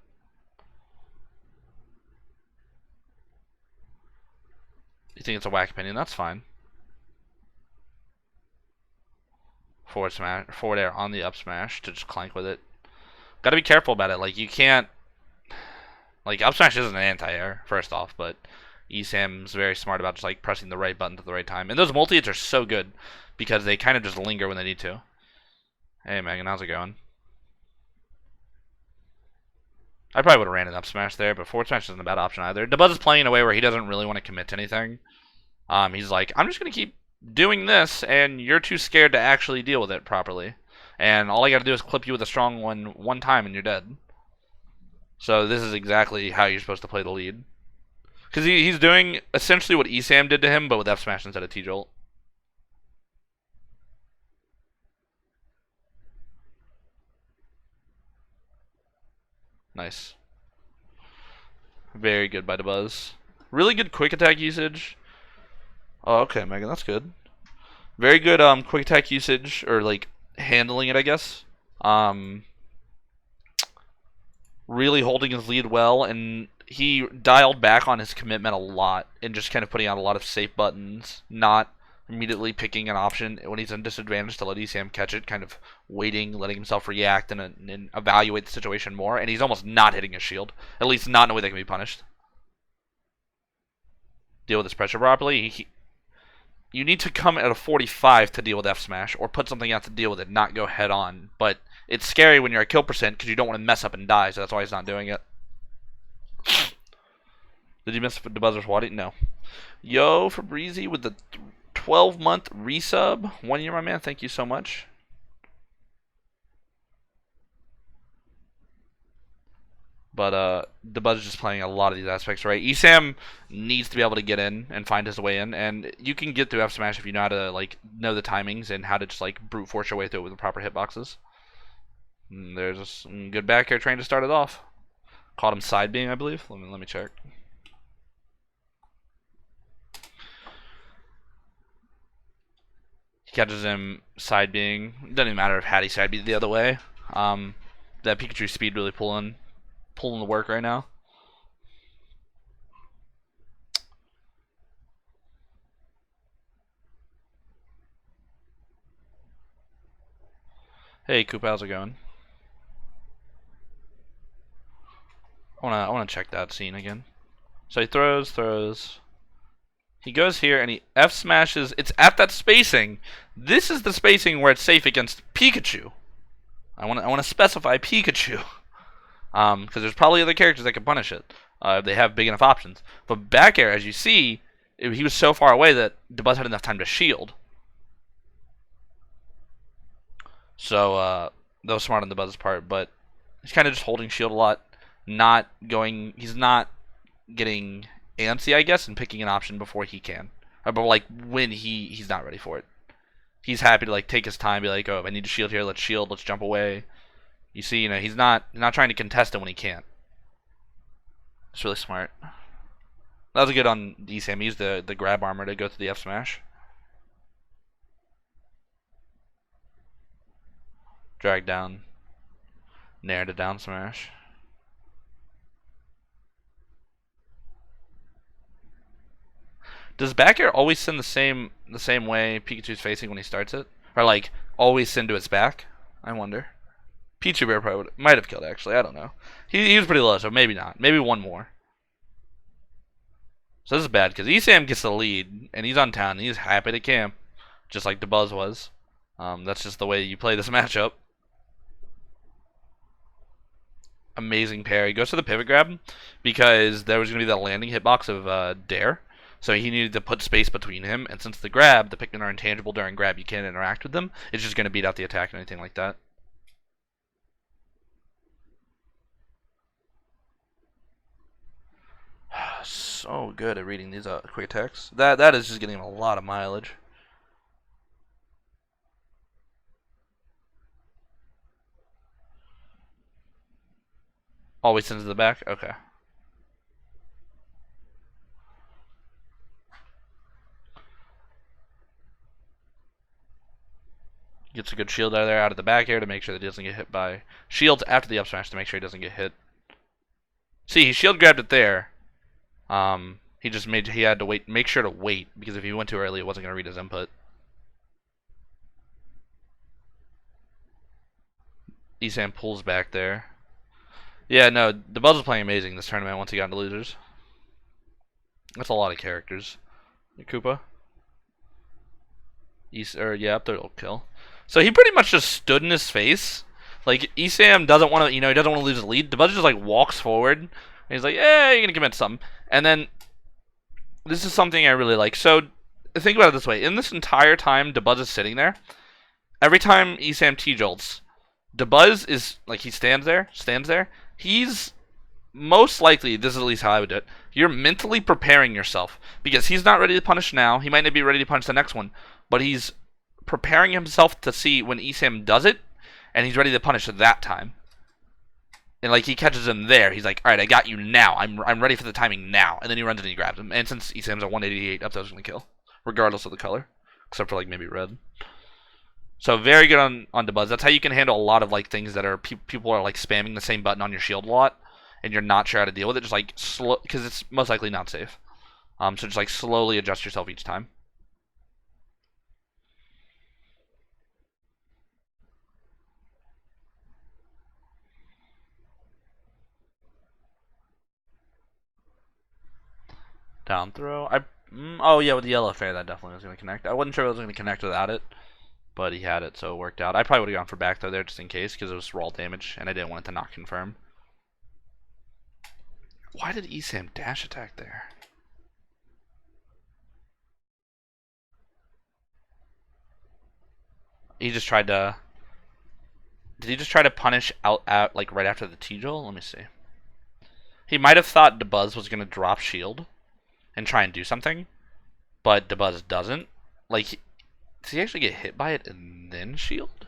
You think it's a whack opinion? That's fine. Forward smash, forward air on the up smash to just clank with it. Gotta be careful about it. Like you can't. Like up smash isn't an anti-air, first off, but Esam's very smart about just like pressing the right button at the right time. And those multi-hits are so good because they kind of just linger when they need to. Hey Megan, how's it going? I probably would have ran an up smash there, but forward smash isn't a bad option either. Dabuz is playing in a way where he doesn't really want to commit to anything. He's like, I'm just gonna keep doing this, and you're too scared to actually deal with it properly. And all I gotta do is clip you with a strong one time, and you're dead. So this is exactly how you're supposed to play the lead. Because he's doing essentially what Esam did to him, but with F smash instead of T-Jolt. Nice. Very good by Dabuz. Really good quick attack usage. Oh, okay, Megan, that's good. Very good quick attack usage, or like handling it, I guess. Really holding his lead well, and he dialed back on his commitment a lot, and just kind of putting out a lot of safe buttons, not immediately picking an option when he's in disadvantage to let Esam catch it, kind of waiting, letting himself react and evaluate the situation more, and he's almost not hitting his shield, at least not in a way that can be punished. Deal with this pressure properly. You need to come at a 45 to deal with F smash, or put something out to deal with it, not go head on. But it's scary when you're at kill percent because you don't want to mess up and die, so that's why he's not doing it. Did you miss the buzzer's Waddy? No. Yo, Fabrizi with the 12-month resub. 1 year, my man. Thank you so much. But Debuzz is just playing a lot of these aspects right. Esam needs to be able to get in and find his way in, and you can get through F Smash if you know how to like know the timings and how to just like brute force your way through it with the proper hitboxes. And there's a good back air train to start it off. Caught him side being, I believe. Let me check. He catches him side being. Doesn't even matter if had he side beat the other way. That Pikachu speed really pulling the work right now. Hey, Koopa, how's it going? I wanna check that scene again. So he throws. He goes here and he F smashes. It's at that spacing. This is the spacing where it's safe against Pikachu. I want to specify Pikachu, because there's probably other characters that can punish it. If they have big enough options. But back air, as you see, he was so far away that Debuzz had enough time to shield. So that was smart on Debuzz's part, but he's kind of just holding shield a lot, not going. He's not getting antsy, I guess, and picking an option before he can, but like when he's not ready for it. He's happy to like take his time, be like, oh, if I need to shield here, let's shield, let's jump away. You see, he's not trying to contest it when he can't. It's really smart. That was good on Esam. He used the grab armor to go through the F smash. Drag down. Nair to down smash. Does back air always send the same way Pikachu's facing when he starts it? Or like always send to its back? I wonder. Pichu Bear probably might have killed actually, I don't know. He was pretty low, so maybe not. Maybe one more. So this is bad because Esam gets the lead and he's on town and he's happy to camp. Just like Debuzz was. That's just the way you play this matchup. Amazing parry. He goes for the pivot grab because there was going to be the landing hitbox of Dare. So he needed to put space between him, and since the grab, the Pikmin are intangible during grab, you can't interact with them. It's just going to beat out the attack and anything like that. So good at reading these quick attacks. That is just getting him a lot of mileage. Always sends to the back? Okay. Gets a good shield out of there, out of the back air to make sure that he doesn't get hit by shields after the up smash to make sure he doesn't get hit. See, he shield grabbed it there. He had to wait, make sure to wait, because if he went too early, it wasn't going to read his input. Esam pulls back there. Yeah, no, the Buzz was playing amazing this tournament once he got into losers. That's a lot of characters. Koopa. Yeah, up there will kill. So he pretty much just stood in his face. Like Esam doesn't want to, he doesn't want to lose his lead. The Buzz just like walks forward. And he's like, yeah, you're gonna commit to something. And then this is something I really like. So think about it this way: in this entire time, Debuzz is sitting there. Every time Esam T-jolts, Debuzz is like he stands there. He's most likely, this is at least how I would do it, you're mentally preparing yourself because he's not ready to punish now. He might not be ready to punish the next one, but he's preparing himself to see when Esam does it, and he's ready to punish at that time. And like he catches him there, he's like, all right, I got you now. I'm ready for the timing now. And then he runs and he grabs him. And since Esam's a 188, up those gonna kill, regardless of the color, except for like maybe red. So very good on Debuzz. That's how you can handle a lot of like things that are people are like spamming the same button on your shield a lot, and you're not sure how to deal with it. Just like slow, because it's most likely not safe. So just like slowly adjust yourself each time. Down throw. Oh yeah, with the yellow fair that definitely was gonna connect. I wasn't sure it was gonna connect without it, but he had it, so it worked out. I probably would have gone for back throw there just in case, because it was raw damage, and I didn't want it to not confirm. Why did Esam dash attack there? He just tried to. Did he just try to punish out like right after the T-Joel? Let me see. He might have thought Dabuz was gonna drop shield and try and do something, but Dabuz doesn't. Like, does he actually get hit by it and then shield?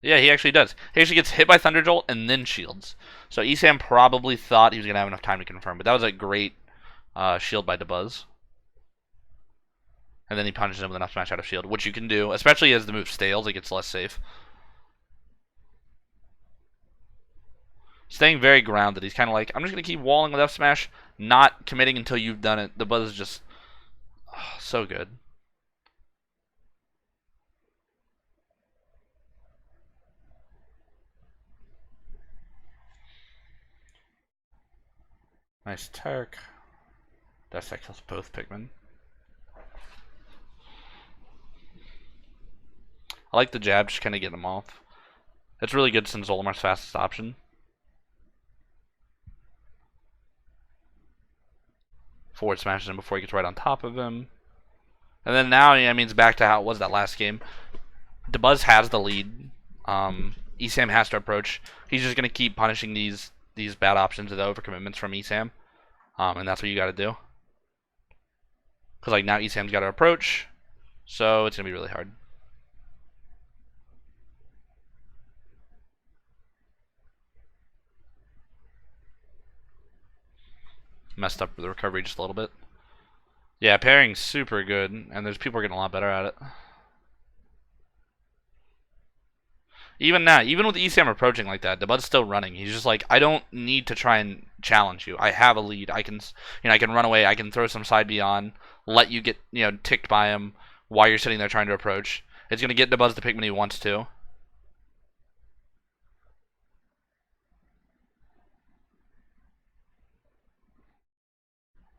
Yeah, he actually does. He actually gets hit by Thunder Jolt and then shields. So Esam probably thought he was gonna have enough time to confirm, but that was a great shield by Dabuz. And then he punishes him with an up smash out of shield, which you can do, especially as the move stales, it gets less safe. Staying very grounded. He's kind of like, I'm just going to keep walling with up smash, not committing until you've done it. The buzz is just so good. Nice Turk. That kills both Pikmin. I like the jab, just kind of getting him off. It's really good since Olimar's fastest option. Forward smashes him before he gets right on top of him. And then now, I mean, it's back to how it was that last game. Dabuz has the lead. Esam has to approach. He's just going to keep punishing these bad options of the overcommitments from Esam. And that's what you got to do. Because like now Esam's got to approach. So it's going to be really hard. Messed up with the recovery just a little bit. Yeah, pairing's super good, and there's people getting a lot better at it. Even now, even with Esam approaching like that, Dabuz's still running. He's just like, I don't need to try and challenge you. I have a lead. I can, I can run away. I can throw some side beyond, let you get, ticked by him while you're sitting there trying to approach. It's gonna get Dabuz the Pikmin he wants to.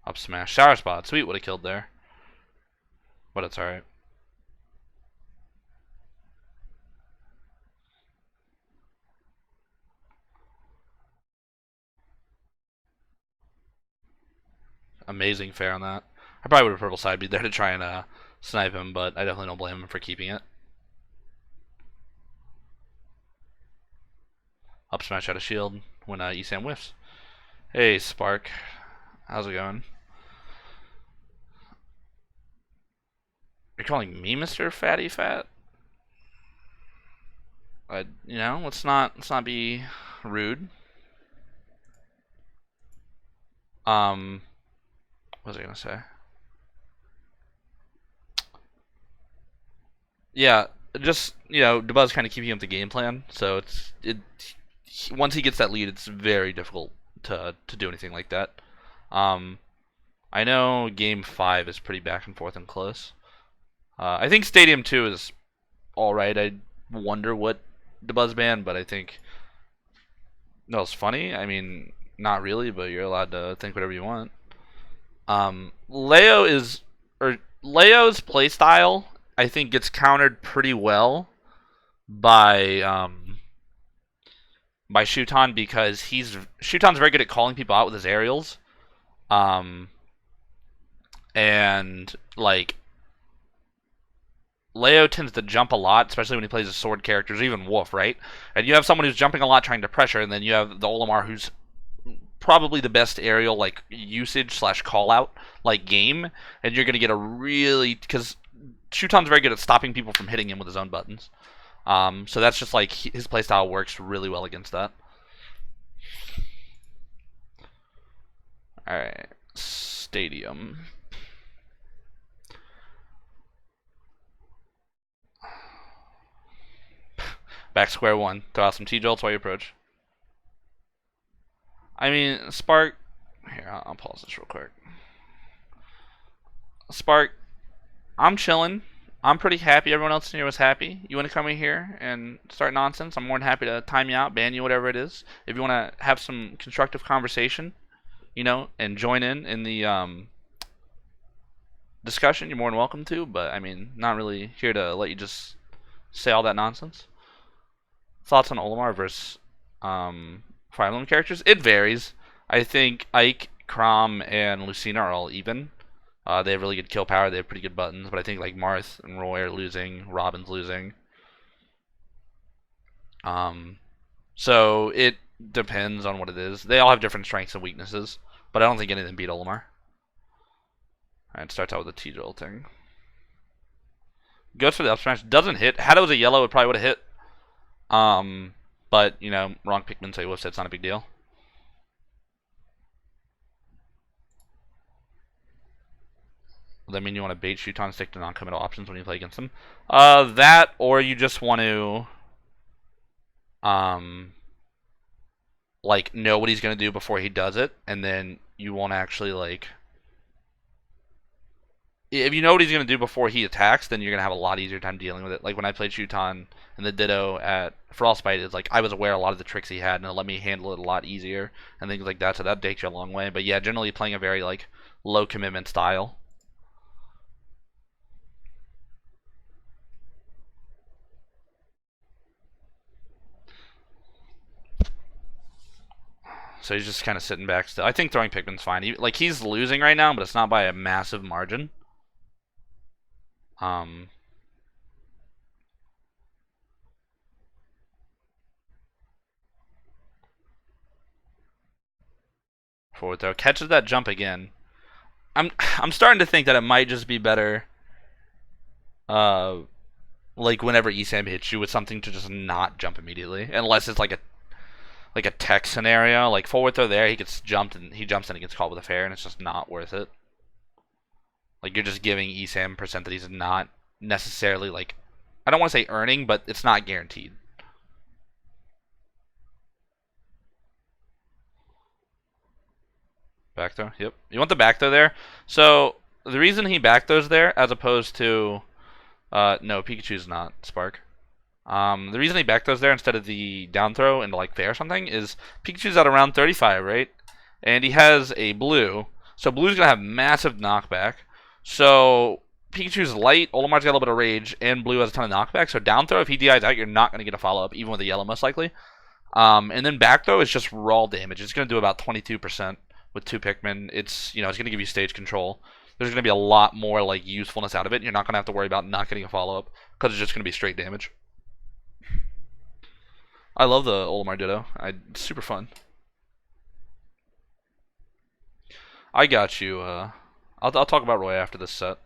Up smash. Sour spot. Sweet would have killed there. But it's alright. Amazing fair on that. I probably would have purple side beat there to try and snipe him, but I definitely don't blame him for keeping it. Up smash out of shield when Esam whiffs. Hey Spark, how's it going? You're calling me Mr. Fatty Fat? Let's not be rude. What was I gonna say? Yeah, just Dabuz kind of keeping up the game plan. So once he gets that lead, it's very difficult to do anything like that. I know Game 5 is pretty back and forth and close. I think Stadium 2 is alright. I wonder what Dabuz banned, but I think no, it's funny. I mean, not really, but you're allowed to think whatever you want. Leo's playstyle, I think, gets countered pretty well by Shuton because Shuton's very good at calling people out with his aerials. And like Leo tends to jump a lot, especially when he plays a sword characters, even Wolf, right? And you have someone who's jumping a lot trying to pressure, and then you have the Olimar who's probably the best aerial like usage / call out like game, and you're gonna get a really because Shuton's very good at stopping people from hitting him with his own buttons. So that's just like his playstyle works really well against that. All right, Stadium. Back square one. Throw out some T-Jolts while you approach. I mean, Spark... Here, I'll pause this real quick. Spark, I'm chilling. I'm pretty happy. Everyone else in here was happy. You want to come in here and start nonsense? I'm more than happy to time you out, ban you, whatever it is. If you want to have some constructive conversation, and join in the discussion, you're more than welcome to. But, I mean, not really here to let you just say all that nonsense. Thoughts on Olimar versus Fire Emblem characters? It varies. I think Ike, Crom, and Lucina are all even. They have really good kill power. They have pretty good buttons. But I think like Marth and Roy are losing. Robin's losing. So it depends on what it is. They all have different strengths and weaknesses, but I don't think any of them beat Olimar. Alright, it starts out with a T-jolting. Goes for the up smash, doesn't hit. Had it was a yellow, it probably would have hit. But, you know, wrong Pikmin, so he whiffs it, it's not a big deal. Does that mean you want to bait Shuton, stick to non-committal options when you play against them? That, or you just want to, like, know what he's going to do before he does it, and then you won't actually, like... If you know what he's going to do before he attacks, then you're going to have a lot easier time dealing with it. Like, when I played Shuton and the Ditto at Frostbite, it's like, I was aware of a lot of the tricks he had, and it let me handle it a lot easier, and things like that, so that takes you a long way. But yeah, generally playing a very, like, low-commitment style. So he's just kind of sitting back still. I think throwing Pikmin's fine. Like, he's losing right now, but it's not by a massive margin. Forward throw. Catches that jump again. I'm starting to think that it might just be better, like whenever Esam hits you with something to just not jump immediately, unless it's like a tech scenario. Like forward throw there, he gets jumped and he jumps and he gets caught with a fair, and it's just not worth it. Like you're just giving Esam percent that he's not necessarily like, I don't want to say earning, but it's not guaranteed. Back throw, yep. You want the back throw there. So the reason he back throws there, as opposed to, no, Pikachu's not Spark. The reason he back throws there instead of the down throw into like fair or something is Pikachu's at around 35, right? And he has a blue, so blue's gonna have massive knockback. So Pikachu's light, Olimar's got a little bit of rage, and blue has a ton of knockback. So down throw, if he DIs out, you're not gonna get a follow up, even with a yellow most likely. And then back throw is just raw damage. It's gonna do about 22%. With two Pikmin, it's, you know, it's going to give you stage control. There's going to be a lot more like usefulness out of it. You're not going to have to worry about not getting a follow-up because it's just going to be straight damage. I love the Olimar Ditto. It's super fun. I got you. I'll talk about Roy after this set.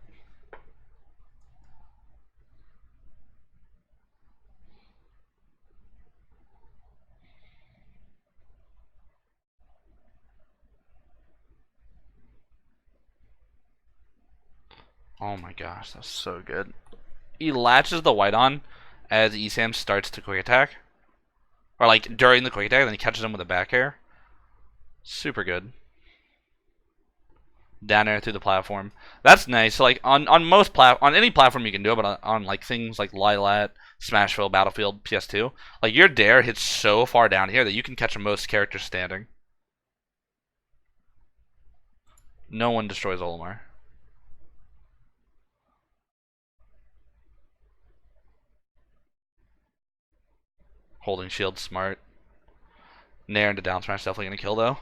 Oh my gosh, that's so good. He latches the white on as Esam starts to quick attack. Or like during the quick attack, then he catches him with a back air. Super good. Down air through the platform. That's nice. So like on any platform you can do it, but on like things like Lilat, Smash Vod, Battlefield, PS2, like your dare hits so far down here that you can catch most characters standing. No one destroys Olimar. Holding shield, smart. Nair into down smash, definitely gonna kill though.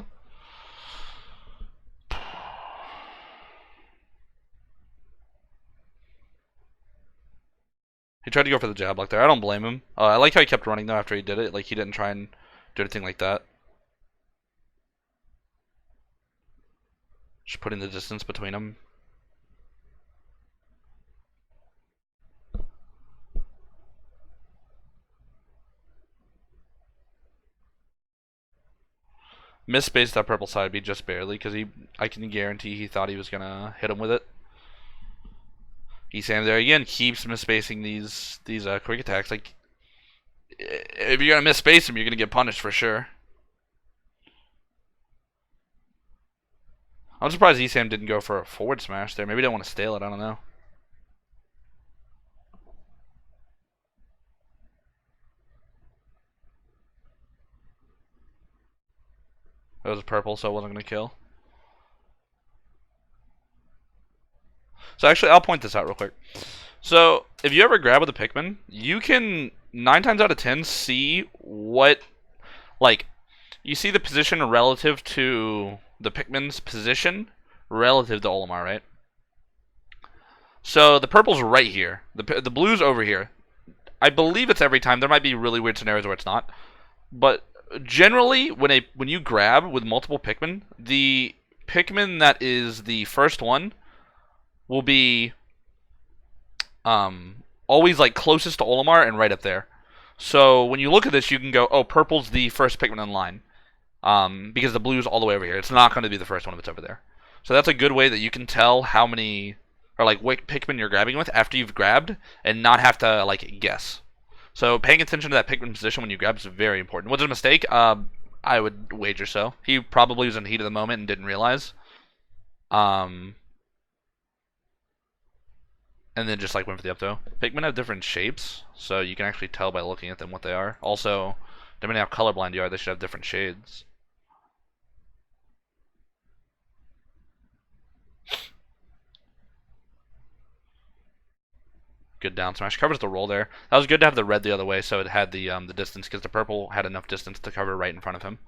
He tried to go for the jab block there. I don't blame him. I like how he kept running though after he did it. Like he didn't try and do anything like that. Just putting the distance between them. Misspaced that purple side B just barely because I can guarantee he thought he was gonna hit him with it. Esam there again keeps misspacing these quick attacks. Like if you're gonna misspace him, you're gonna get punished for sure. I'm surprised Esam didn't go for a forward smash there. Maybe he didn't want to stale it. I don't know. It was purple, so it wasn't gonna kill. So actually, I'll point this out real quick. So if you ever grab with a Pikmin, you can 9 times out of 10 see what, like, you see the position relative to the Pikmin's position relative to Olimar, right? So the purple's right here. The blue's over here. I believe it's every time. There might be really weird scenarios where it's not, but generally, when you grab with multiple Pikmin, the Pikmin that is the first one will be always like closest to Olimar and right up there. So when you look at this, you can go, oh, purple's the first Pikmin in line, because the blue's all the way over here. It's not going to be the first one if it's over there. So that's a good way that you can tell how many, or like what Pikmin you're grabbing with after you've grabbed, and not have to like guess. So paying attention to that Pikmin position when you grab is very important. Was it a mistake? I would wager so. He probably was in the heat of the moment and didn't realize. Um, and then just like went for the up throw. Pikmin have different shapes, so you can actually tell by looking at them what they are. Also, depending on how colorblind you are, they should have different shades. Good down smash. Covers the roll there. That was good to have the red the other way, so it had the distance, because the purple had enough distance to cover right in front of him.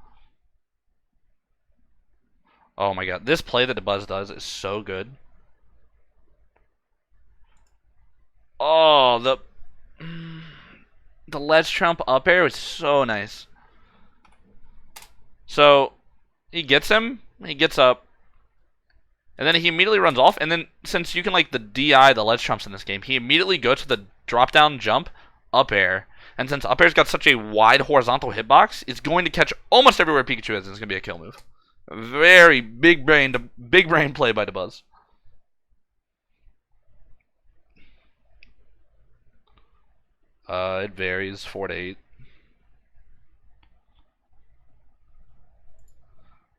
Oh my god. This play that Buzz does is so good. Oh, the ledge trump up air was so nice. So, he gets him, he gets up, and then he immediately runs off, and then since you can like the DI the ledge trumps in this game, he immediately goes to the drop down jump, up air, and since up air's got such a wide horizontal hitbox, it's going to catch almost everywhere Pikachu is, and it's going to be a kill move. Very big brain play by DeBuzz. It varies 4 to 8.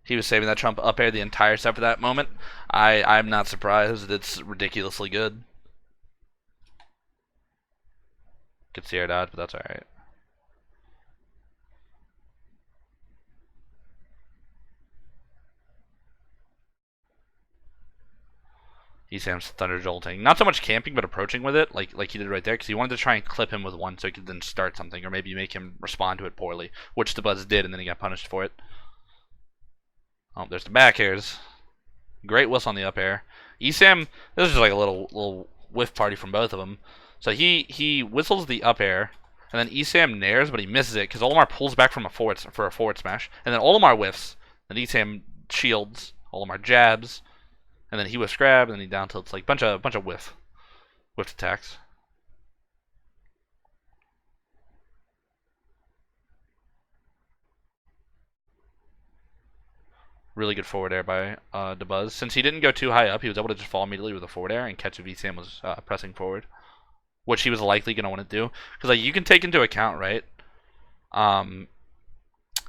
He was saving that trump up air the entire set for that moment. I'm not surprised. It's ridiculously good. Could see air dodge, but that's alright. Sam's thunder jolting. Not so much camping, but approaching with it, like he did right there, because he wanted to try and clip him with one so he could then start something, or maybe make him respond to it poorly, which the Buzz did, and then he got punished for it. Oh, there's the back airs. Great whistle on the up air. Sam, this is just like a little whiff party from both of them. So he whistles the up air, and then Sam nairs, but he misses it because Olimar pulls back from a forward smash, and then Olimar whiffs, and Sam shields. Olimar jabs, and then he whiffs grab, and then he down tilts, like bunch of whiffed attacks. Really good forward air by DeBuzz. Since he didn't go too high up, he was able to just fall immediately with a forward air and catch if Sam was pressing forward, which he was likely going to want to do. Because like you can take into account, right?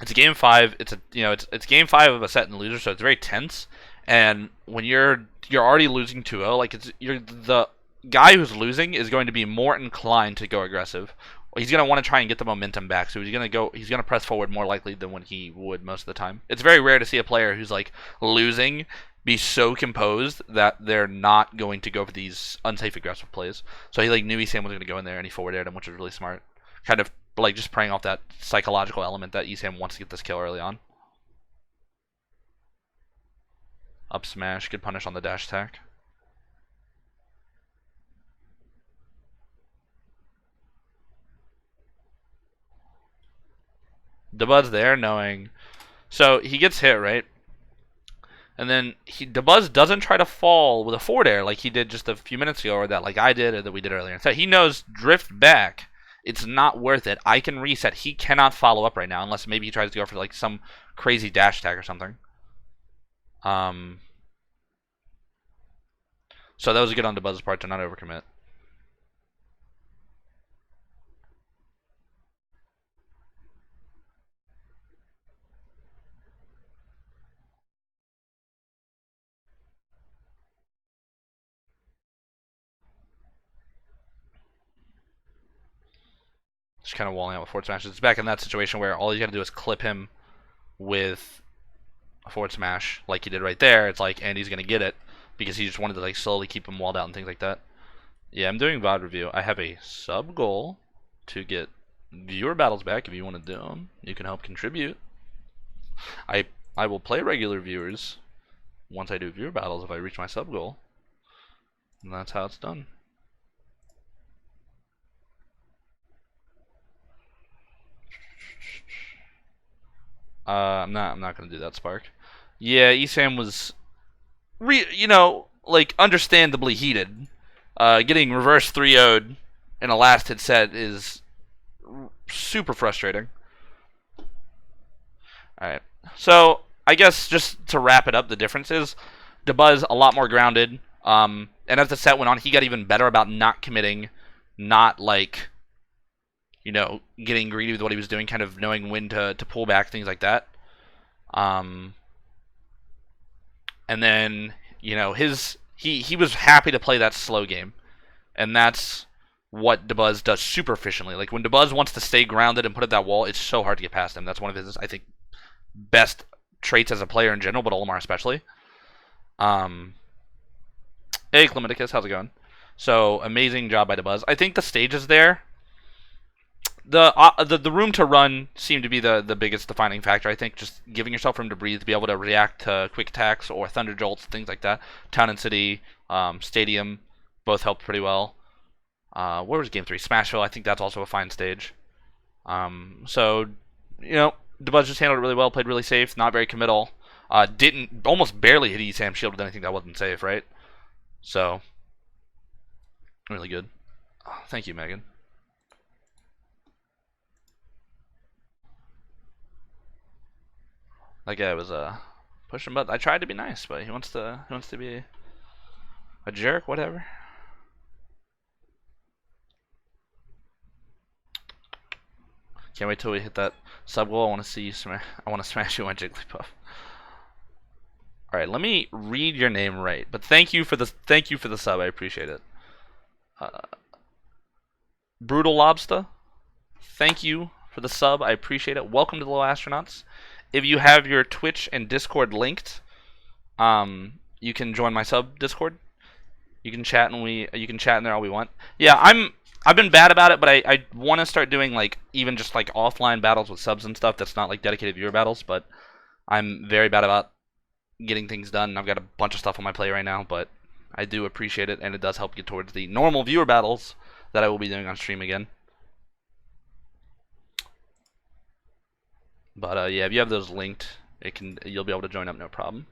It's a game 5. It's game 5 of a set and loser, so it's very tense. And when you're already losing 2-0, like the guy who's losing is going to be more inclined to go aggressive. He's going to want to try and get the momentum back, so he's going to press forward more likely than when he would most of the time. It's very rare to see a player who's like losing be so composed that they're not going to go for these unsafe aggressive plays. So he like knew Sam was going to go in there, and he forward aired him, which was really smart. Kind of like just preying off that psychological element that Sam wants to get this kill early on. Up smash, good punish on the dash attack. DeBuzz there knowing, so he gets hit, right? And then DeBuzz doesn't try to fall with a forward air like he did just a few minutes ago, or that like I did, or that we did earlier. Instead, he knows drift back. It's not worth it. I can reset. He cannot follow up right now unless maybe he tries to go for like some crazy dash attack or something. So that was good on DeBuzz's part to not overcommit. Just kind of walling out with forward smash. It's back in that situation where all you got to do is clip him with a forward smash like he did right there. It's like Andy's going to get it because he just wanted to like slowly keep him walled out and things like that. Yeah, I'm doing VOD review. I have a sub goal to get viewer battles back. If you want to do them, you can help contribute. I will play regular viewers once I do viewer battles if I reach my sub goal. And that's how it's done. I'm not gonna do that, Spark. Yeah, ESAM was, like understandably heated. Getting reverse 3-0'd in a last hit set is super frustrating. All right, so I guess just to wrap it up, the difference is DeBuzz a lot more grounded. And as the set went on, he got even better about not committing, not like getting greedy with what he was doing, kind of knowing when to pull back, things like that. And then he was happy to play that slow game, and that's what DeBuzz does super efficiently. Like when DeBuzz wants to stay grounded and put up that wall, it's so hard to get past him. That's one of his, I think, best traits as a player in general, but Olimar especially. Hey, Climaticus, how's it going? So amazing job by DeBuzz. I think the stages there, the room to run seemed to be the biggest defining factor. I think just giving yourself room to breathe, to be able to react to quick attacks or thunder jolts, things like that. Town and City, Stadium, both helped pretty well. Where was Game 3? Smashville, I think that's also a fine stage. So, DeBuzz just handled it really well, played really safe, not very committal. Didn't, almost barely hit ESAM shield with anything that wasn't safe, right? So, really good. Oh, thank you, Megan. That guy was pushing buttons. I tried to be nice, but he wants to be a jerk, whatever. Can't wait till we hit that sub goal. I want to see you I want to smash you on Jigglypuff. All right, let me read your name right. But thank you for the sub. I appreciate it. Brutal Lobster, thank you for the sub. I appreciate it. Welcome to the Low Astronauts. If you have your Twitch and Discord linked, you can join my sub Discord. You can chat in there all we want. Yeah, I've been bad about it, but I want to start doing like even just like offline battles with subs and stuff that's not like dedicated viewer battles, but I'm very bad about getting things done. I've got a bunch of stuff on my plate right now, but I do appreciate it, and it does help get towards the normal viewer battles that I will be doing on stream again. But yeah, if you have those linked, you'll be able to join up, no problem.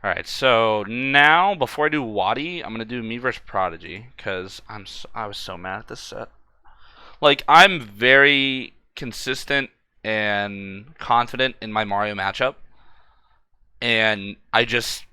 Alright, so now, before I do Wadi, I'm going to do me versus Prodigy, because I was so mad at this set. Like, I'm very consistent and confident in my Mario matchup, and I just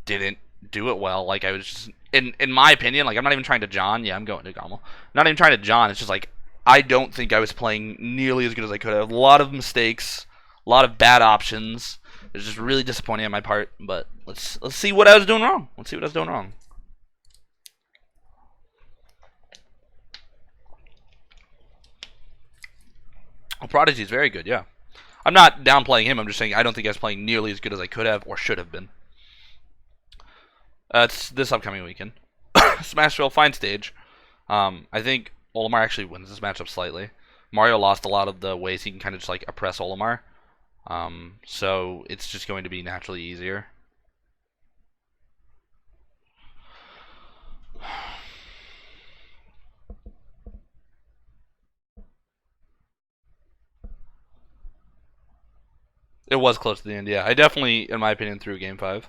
didn't do it well. Like, I was just, in my opinion, like, I'm not even trying to John. Yeah, I'm going to Gommel. Not even trying to John. It's just like, I don't think I was playing nearly as good as I could have. A lot of mistakes, a lot of bad options. It was just really disappointing on my part, but let's see what I was doing wrong. Let's see what I was doing wrong. Well, Prodigy is very good, yeah. I'm not downplaying him. I'm just saying I don't think I was playing nearly as good as I could have or should have been. It's this upcoming weekend. Smashville, fine stage. I think Olimar actually wins this matchup slightly. Mario lost a lot of the ways he can kind of just like oppress Olimar. So it's just going to be naturally easier. It was close to the end, yeah. I definitely, in my opinion, threw Game 5.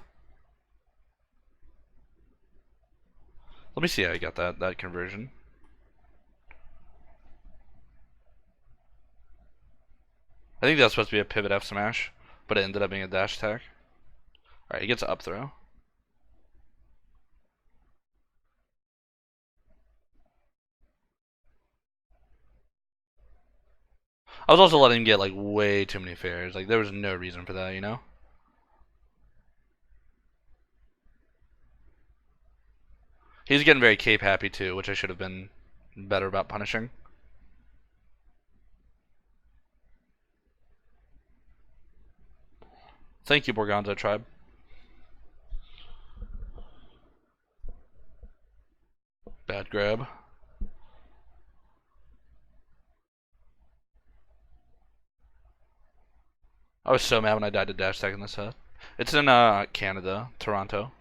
Let me see how I got that conversion. I think that was supposed to be a pivot F smash, but it ended up being a dash attack. Alright, he gets an up throw. I was also letting him get like way too many fairs. Like there was no reason for that, you know? He's getting very cape happy too, which I should have been better about punishing. Thank you, Borgonzo Tribe. Bad grab. I was so mad when I died to dash tag in this set. It's in Canada, Toronto.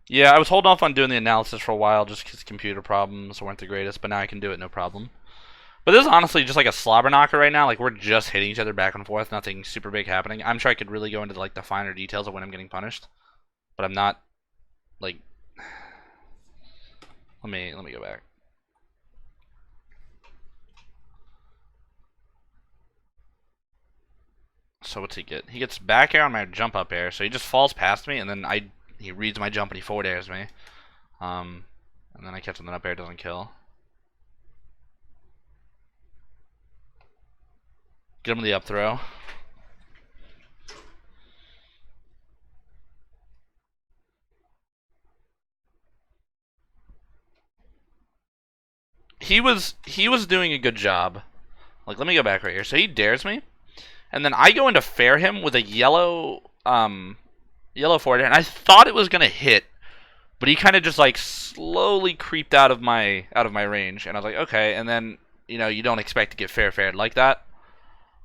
Yeah, I was holding off on doing the analysis for a while just because computer problems weren't the greatest, but now I can do it no problem. But this is honestly just like a slobber knocker right now. Like we're just hitting each other back and forth, nothing super big happening. I'm sure I could really go into like the finer details of when I'm getting punished, but I'm not. Like, let me go back. So what's he get? He gets back air on my jump up air, so he just falls past me, and then he reads my jump and he forward airs me. Um, and then I catch him, then up air doesn't kill. Get him the up throw. He was doing a good job. Like, let me go back right here. So he dares me, and then I go into fair him with a yellow forward air, and I thought it was gonna hit, but he kind of just like slowly creeped out of my range, and I was like, okay. And then you don't expect to get fared like that.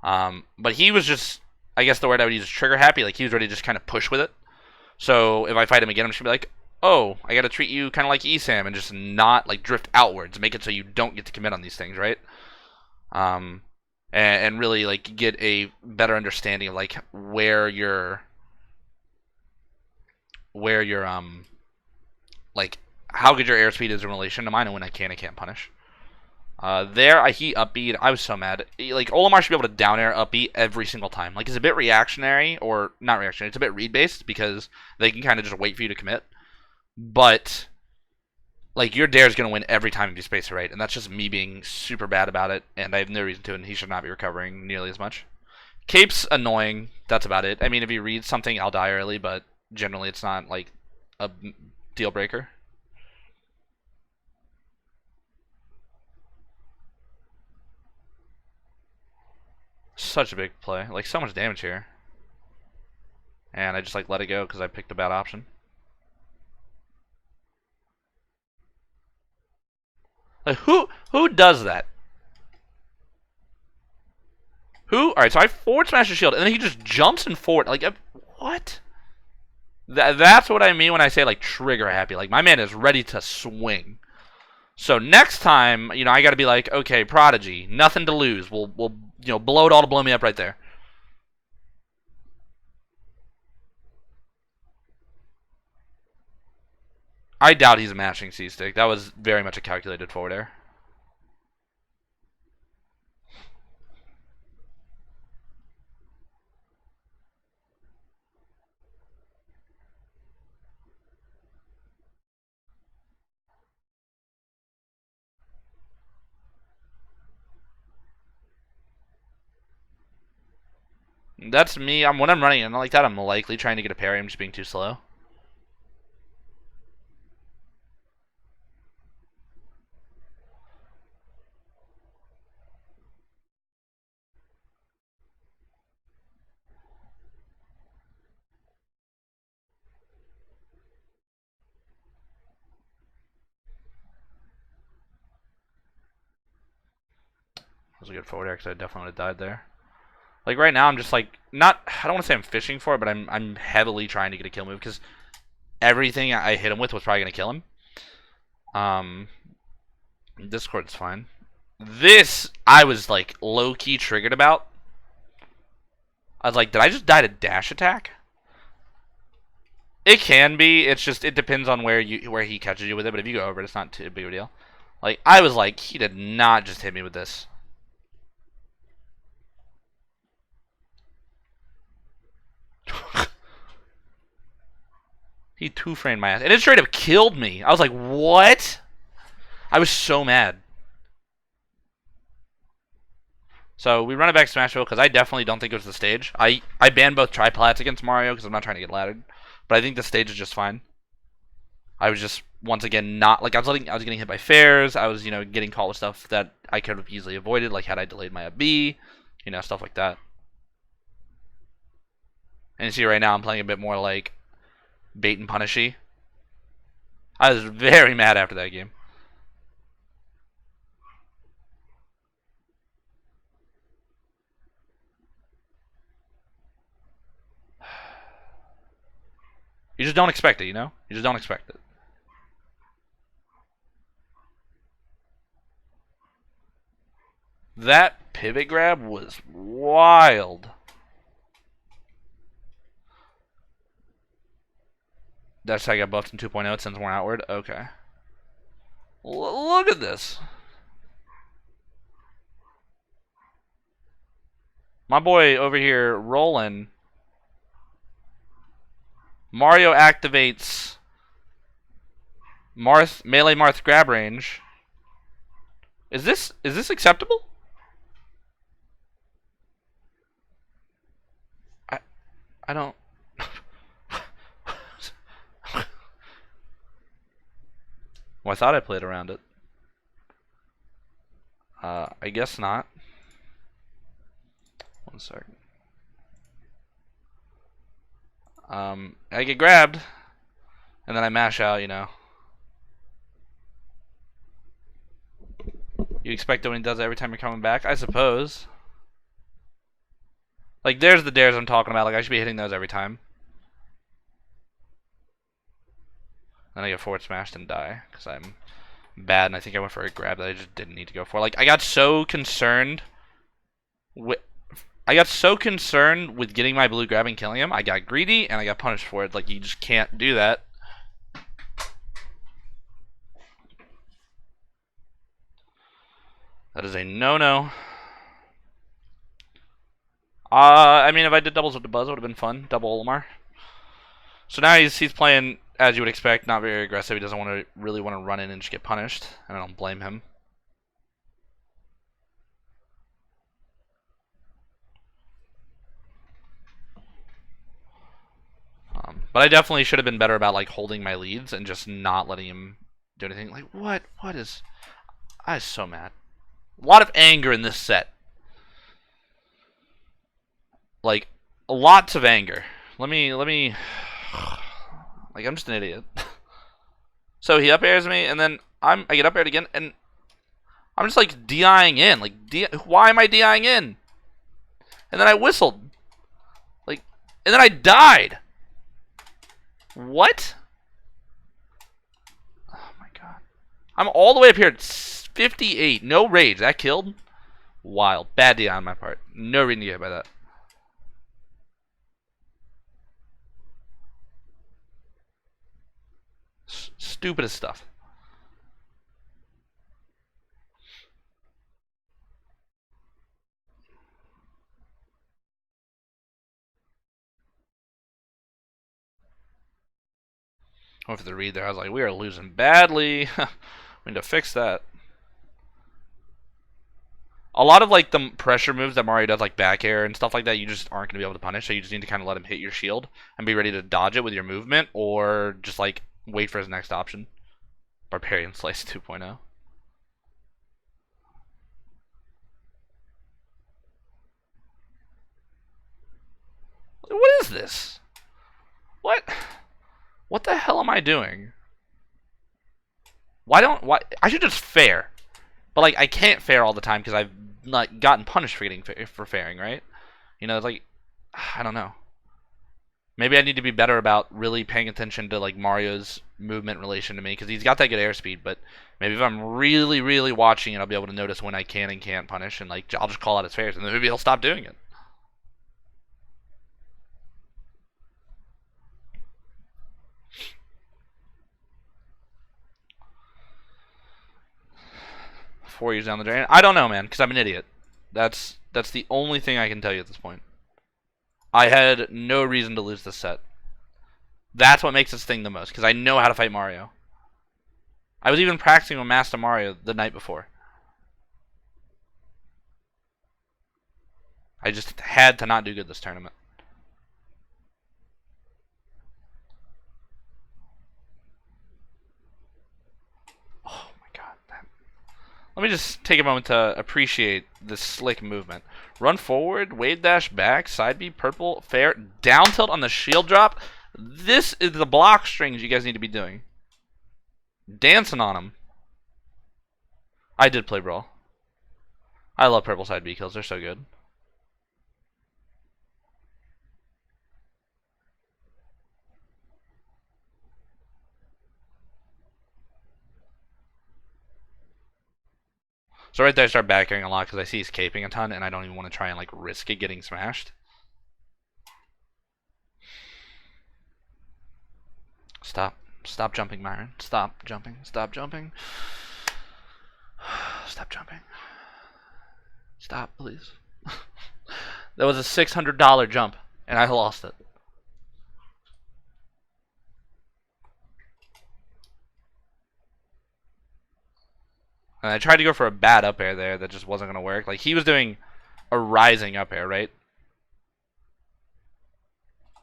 But he was just, I guess the word I would use is trigger happy. Like he was ready to just kind of push with it. So if I fight him again, I'm just gonna be like, oh, I got to treat you kind of like ESAM and just not like drift outwards, make it so you don't get to commit on these things, right? Um, and really like get a better understanding of like where your like how good your airspeed is in relation to mine, and when I can't punish. He upbeat. I was so mad. Like Olimar should be able to down air upbeat every single time. Like it's a bit reactionary, or not reactionary. It's a bit read based because they can kind of just wait for you to commit. But like your dare is gonna win every time if you space it right, and that's just me being super bad about it. And I have no reason to, and he should not be recovering nearly as much. Cape's annoying. That's about it. I mean, if he reads something, I'll die early, but generally it's not like a deal breaker. Such a big play. Like so much damage here. And I just like let it go because I picked a bad option. Like who does that? Who? All right, so I forward smash the shield, and then he just jumps and forward. Like what? That's what I mean when I say like trigger happy. Like my man is ready to swing. So next time, I got to be like, okay, Prodigy, nothing to lose. We'll blow it all to blow me up right there. I doubt he's a mashing C stick. That was very much a calculated forward air. That's me. When I'm running in like that, I'm likely trying to get a parry. I'm just being too slow. That was a good forward air because I definitely would have died there. Like right now, I'm just like not. I don't want to say I'm fishing for it, but I'm heavily trying to get a kill move because everything I hit him with was probably gonna kill him. Um, Discord's fine. This I was like low key triggered about. I was like, did I just die to dash attack? It can be. It's just it depends on where he catches you with it. But if you go over it, it's not too big of a deal. Like I was like, he did not just hit me with this. He two-framed my ass, and it straight up killed me. I was like, what? I was so mad. So we run it back to Smash Vod because I definitely don't think it was the stage. I banned both triplats against Mario because I'm not trying to get laddered, but I think the stage is just fine. I was just once again not like I was getting hit by fairs. I was getting caught with stuff that I could have easily avoided, like had I delayed my up B, stuff like that. And you see right now I'm playing a bit more like bait and punishy. I was very mad after that game. You just don't expect it, you know? You just don't expect it. That pivot grab was wild. That's how I got buffed in 2.0. It sends more outward. Okay. Look at this. My boy over here rolling. Mario activates melee Marth grab range. Is this acceptable? I don't. Well, I thought I played around it. I guess not. One second. I get grabbed, and then I mash out, you know. You expect it when he does it every time you're coming back? I suppose. Like, there's the dares I'm talking about. Like, I should be hitting those every time. Then I get forward smashed and die, because I'm bad, and I think I went for a grab that I just didn't need to go for. Like, I got so concerned with getting my blue grab and killing him. I got greedy, and I got punished for it. Like, you just can't do that. That is a no-no. I mean, if I did doubles with the Buzz, it would have been fun. Double Olimar. So now he's playing, as you would expect, not very aggressive. He doesn't really want to run in and just get punished, and I don't blame him. But I definitely should have been better about like holding my leads and just not letting him do anything. Like, what is... I was so mad. A lot of anger in this set. Like, lots of anger. Let me... Like, I'm just an idiot. So he up airs me, and then I get up aired again, and I'm just like DIing in. Like, why am I DIing in? And then I whistled. Like, and then I died. What? Oh my god. I'm all the way up here at 58. No rage. That killed? Wild. Bad DI on my part. No reason to get hit by that. Stupidest stuff. Went for the read there. I was like, we are losing badly. We need to fix that. A lot of like the pressure moves that Mario does, like back air and stuff like that, you just aren't going to be able to punish. So you just need to kind of let him hit your shield and be ready to dodge it with your movement, or just like wait for his next option. Barbarian Slice 2.0. What is this? What the hell am I doing? Why I should just fair. But like I can't fair all the time because I've not gotten punished for fairing, right? You know, it's like I don't know. Maybe I need to be better about really paying attention to like Mario's movement relation to me, because he's got that good airspeed, but maybe if I'm really, really watching it, I'll be able to notice when I can and can't punish, and like I'll just call out his fairs, and then maybe he'll stop doing it. Four years down the drain. I don't know, man, because I'm an idiot. That's the only thing I can tell you at this point. I had no reason to lose this set. That's what makes this thing the most, because I know how to fight Mario. I was even practicing with Master Mario the night before. I just had to not do good this tournament. Oh my god. Let me just take a moment to appreciate this slick movement. Run forward, wave dash back, side B, purple, fair, down tilt on the shield drop. This is the block strings you guys need to be doing. Dancing on them. I did play Brawl. I love purple side B kills. They're so good. So right there, I start backing a lot because I see he's caping a ton, and I don't even want to try and like risk it getting smashed. Stop. Stop jumping, Myran. Stop jumping. Stop jumping. Stop jumping. Stop, please. That was a $600 jump, and I lost it. And I tried to go for a bad up air there that just wasn't going to work. Like, he was doing a rising up air, right?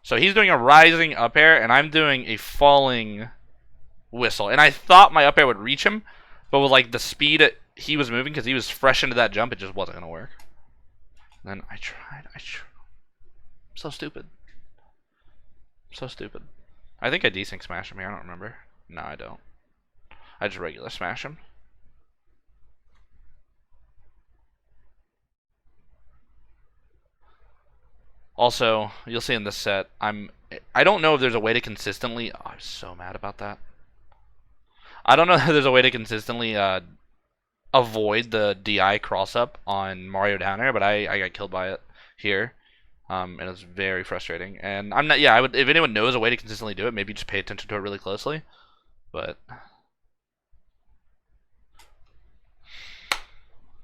So he's doing a rising up air, and I'm doing a falling whistle. And I thought my up air would reach him, but with, like, the speed he was moving, because he was fresh into that jump, it just wasn't going to work. And then I tried. I'm so stupid. So stupid. I think I desync smash him here. I don't remember. No, I don't. I just regular smash him. Also, you'll see in this set, I don't know if there's a way to consistently. Oh, I'm so mad about that. I don't know if there's a way to consistently avoid the DI cross up on Mario down air, but I got killed by it here. And it was very frustrating. And I'm not. Yeah, I would. If anyone knows a way to consistently do it, maybe just pay attention to it really closely. But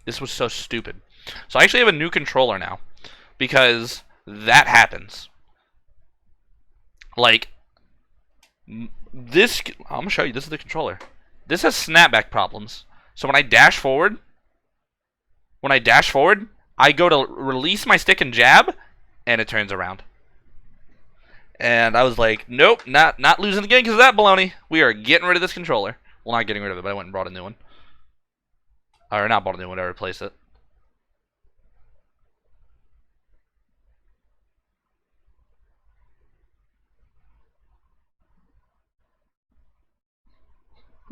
this was so stupid. So I actually have a new controller now because that happens. Like this. I'm gonna show you. This is the controller. This has snapback problems. So when I dash forward, I go to release my stick and jab, and it turns around. And I was like, nope, not losing the game because of that baloney. We are getting rid of this controller. Well, not getting rid of it, but I went and brought a new one. Or not bought a new one, I replaced it.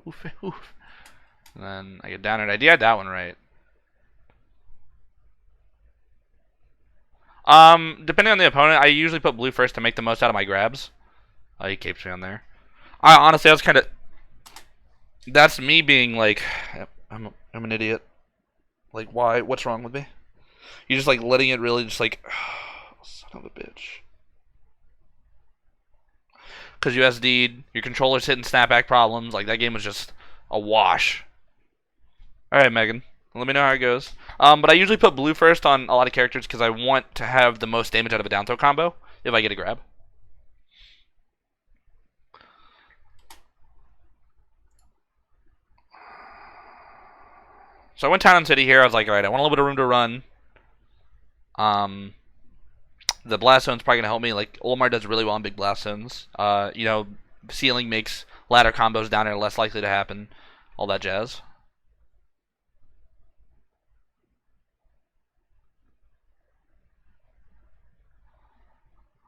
Oof, oof. And then I get down it. I did that one right. Depending on the opponent, I usually put blue first to make the most out of my grabs. Oh, he capes me on there. Honestly, I was kind of. That's me being like, I'm an idiot. Like, why? What's wrong with me? You're just like letting it really just like, oh, son of a bitch. Because you SD'd, your controller's hitting snapback problems. Like, that game was just a wash. Alright, Megan. Let me know how it goes. But I usually put blue first on a lot of characters because I want to have the most damage out of a down throw combo if I get a grab. So I went Town and City here. I was like, alright, I want a little bit of room to run. The blast zone's probably gonna help me. Like, Olimar does really well on big blast zones. You know, ceiling makes ladder combos down there less likely to happen. All that jazz.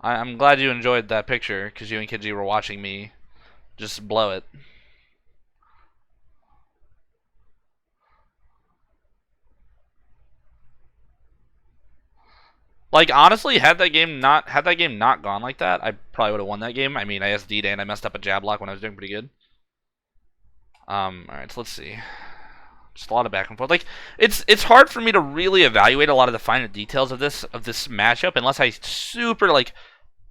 I'm glad you enjoyed that picture because you and Kidji were watching me just blow it. Like, honestly, had that game not gone like that, I probably would have won that game. I mean, I SD'd and I messed up a jab block when I was doing pretty good. Alright, so let's see. Just a lot of back and forth. Like, it's hard for me to really evaluate a lot of the finer details of this matchup unless I super like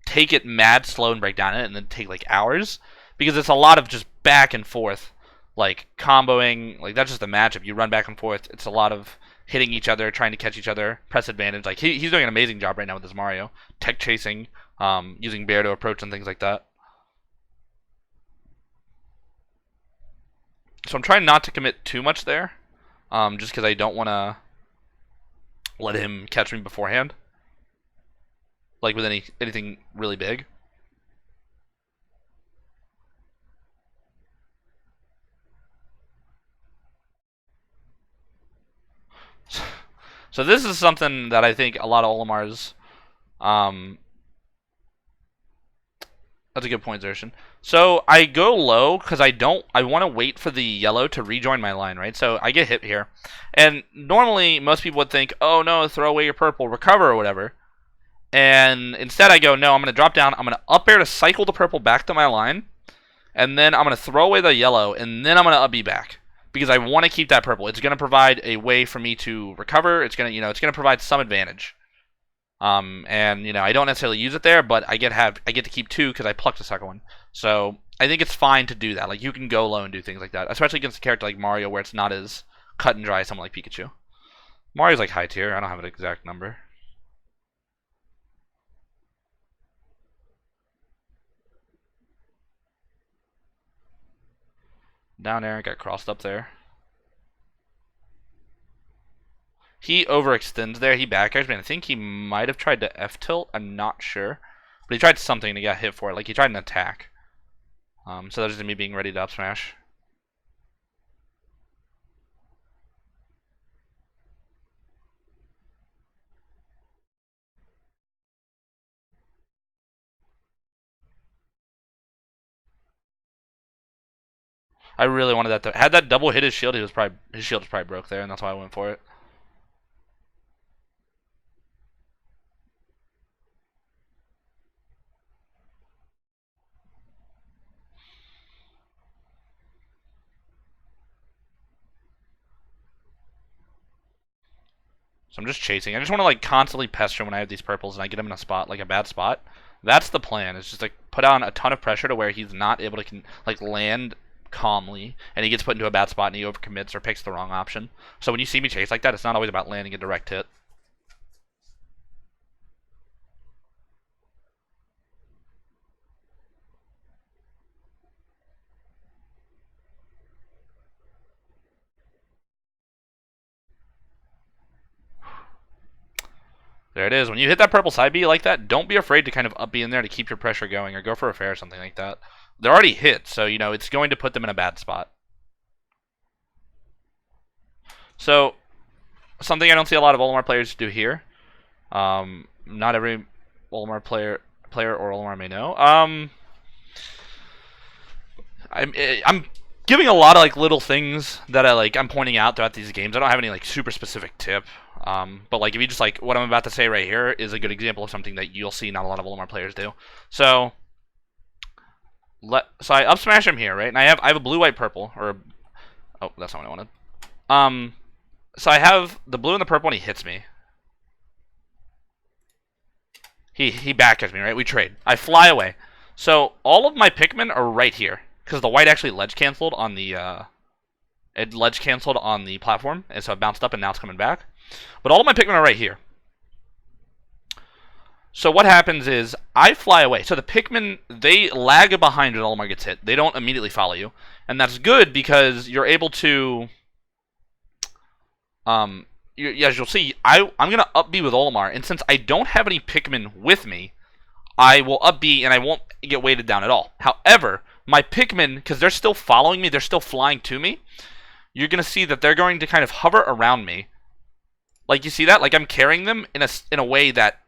take it mad slow and break down it and then take like hours, because it's a lot of just back and forth, like comboing. Like, that's just the matchup. You run back and forth. It's a lot of hitting each other, trying to catch each other, press advantage. Like, he's doing an amazing job right now with this Mario. Tech chasing, using bear to approach and things like that. So I'm trying not to commit too much there, just because I don't want to let him catch me beforehand, like with anything really big. So this is something that I think a lot of Olimar's. That's a good point, Zershin. So I go low because I want to wait for the yellow to rejoin my line, right? So I get hit here. And normally most people would think, oh no, throw away your purple, recover or whatever. And instead I go, no, I'm going to drop down. I'm going to up air to cycle the purple back to my line. And then I'm going to throw away the yellow. And then I'm going to up B back. because I want to keep that purple. It's going to provide a way for me to recover. It's going to, it's going to provide some advantage. And I don't necessarily use it there, but I get to keep 2 because I plucked the second one. So I think it's fine to do that. Like, you can go low and do things like that, especially against a character like Mario, where it's not as cut and dry as someone like Pikachu. Mario's like high tier. I don't have an exact number. Down air, got crossed up there. He overextends there. He back airs me. I think he might have tried to F tilt. I'm not sure, but he tried something and he got hit for it. Like, he tried an attack. So that's just me being ready to up smash. I really wanted that to. Had that double hit his shield, his shield was probably broke there, and that's why I went for it. So I'm just chasing. I just want to like constantly pester him when I have these purples and I get him in a spot, like a bad spot. That's the plan. It's just like put on a ton of pressure to where he's not able to like land calmly, and he gets put into a bad spot and he overcommits or picks the wrong option. So when you see me chase like that, it's not always about landing a direct hit. There it is. When you hit that purple side B like that, don't be afraid to kind of up B in there to keep your pressure going, or go for a fair or something like that. They're already hit, so it's going to put them in a bad spot. So something I don't see a lot of Olimar players do here. Not every Olimar player or Olimar may know. I'm giving a lot of like little things that I'm pointing out throughout these games. I don't have any like super specific tip. But like if you just like what I'm about to say right here is a good example of something that you'll see not a lot of Olimar players do. So I up smash him here, right? And I have a blue, white, purple, or oh, that's not what I wanted. So I have the blue and the purple and he hits me. He back at me, right? We trade. I fly away. So all of my Pikmin are right here, because the white actually ledge canceled on the platform, and so it bounced up and now it's coming back. But all of my Pikmin are right here. So what happens is I fly away. So the Pikmin, they lag behind when Olimar gets hit. They don't immediately follow you, and that's good because you're able to. As you'll see, I'm gonna up B with Olimar, and since I don't have any Pikmin with me, I will up B and I won't get weighted down at all. However, my Pikmin, because they're still following me, they're still flying to me, you're gonna see that they're going to kind of hover around me. Like, you see that? Like, I'm carrying them in a way that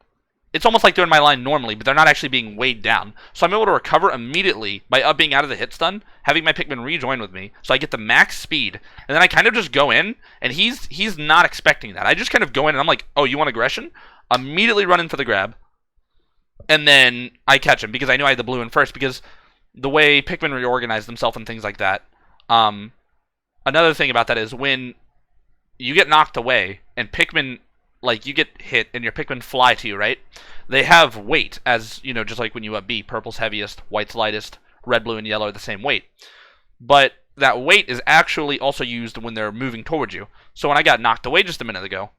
it's almost like they're in my line normally, but they're not actually being weighed down. So I'm able to recover immediately by up being out of the hit stun, having my Pikmin rejoin with me, so I get the max speed, and then I kind of just go in, and he's not expecting that. I just kind of go in, and I'm like, oh, you want aggression? Immediately run in for the grab, and then I catch him, because I knew I had the blue in first, because the way Pikmin reorganize themselves and things like that. Another thing about that is when you get knocked away, and Pikmin, like, you get hit and your Pikmin fly to you, right? They have weight, as, just like when you up B, purple's heaviest, white's lightest, red, blue, and yellow are the same weight. But that weight is actually also used when they're moving towards you. So when I got knocked away just a minute ago,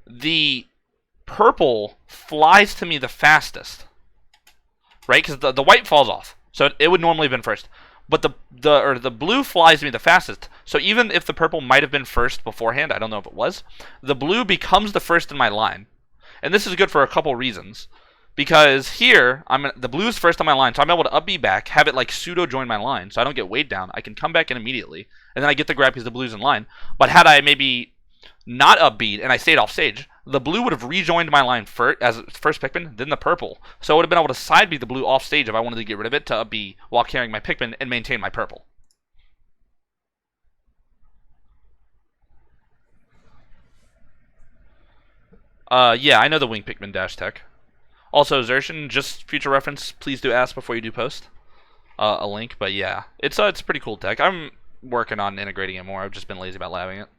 the purple flies to me the fastest, right? Because the white falls off, so it would normally have been first. But the blue flies to me the fastest. So even if the purple might have been first beforehand, I don't know if it was, the blue becomes the first in my line. And this is good for a couple reasons. Because here, the blue is first on my line, so I'm able to up B back, have it like pseudo join my line, so I don't get weighed down. I can come back in immediately, and then I get the grab because the blue's in line. But had I maybe not up B'd and I stayed off stage, the blue would have rejoined my line as first Pikmin, then the purple. So I would have been able to side B the blue off stage if I wanted to get rid of it to up B while carrying my Pikmin and maintain my purple. Yeah, I know the Wing Pikmin dash tech. Also, Zershin, just future reference, please do ask before you do post. a link. But yeah, it's a pretty cool deck. I'm working on integrating it more. I've just been lazy about labbing it.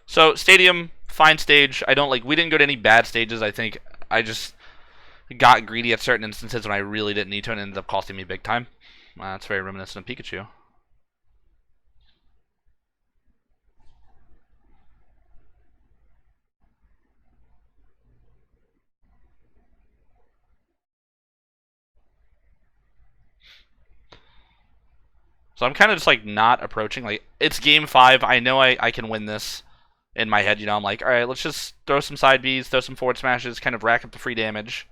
So Stadium, fine stage. I don't like. We didn't go to any bad stages. I think I just got greedy at certain instances when I really didn't need to, and it ended up costing me big time. It's very reminiscent of Pikachu. So I'm kind of just like not approaching. Like it's game 5. I know I can win this in my head. You know, I'm like, all right, let's just throw some side Bs, throw some forward smashes, kind of rack up the free damage.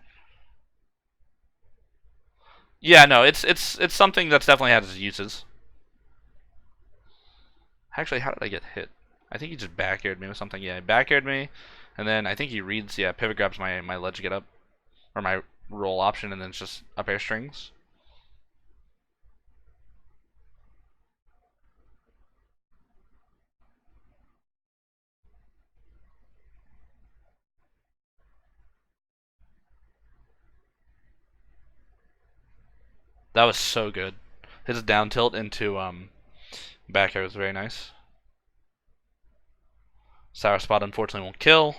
Yeah, no, it's something that's definitely had its uses. Actually, how did I get hit? I think he just back aired me with something. Yeah, he back aired me, and then I think he reads. Yeah, pivot grabs my ledge get up, or my roll option, and then it's just up air strings. That was so good. His down tilt into back air was very nice. Sour spot unfortunately won't kill.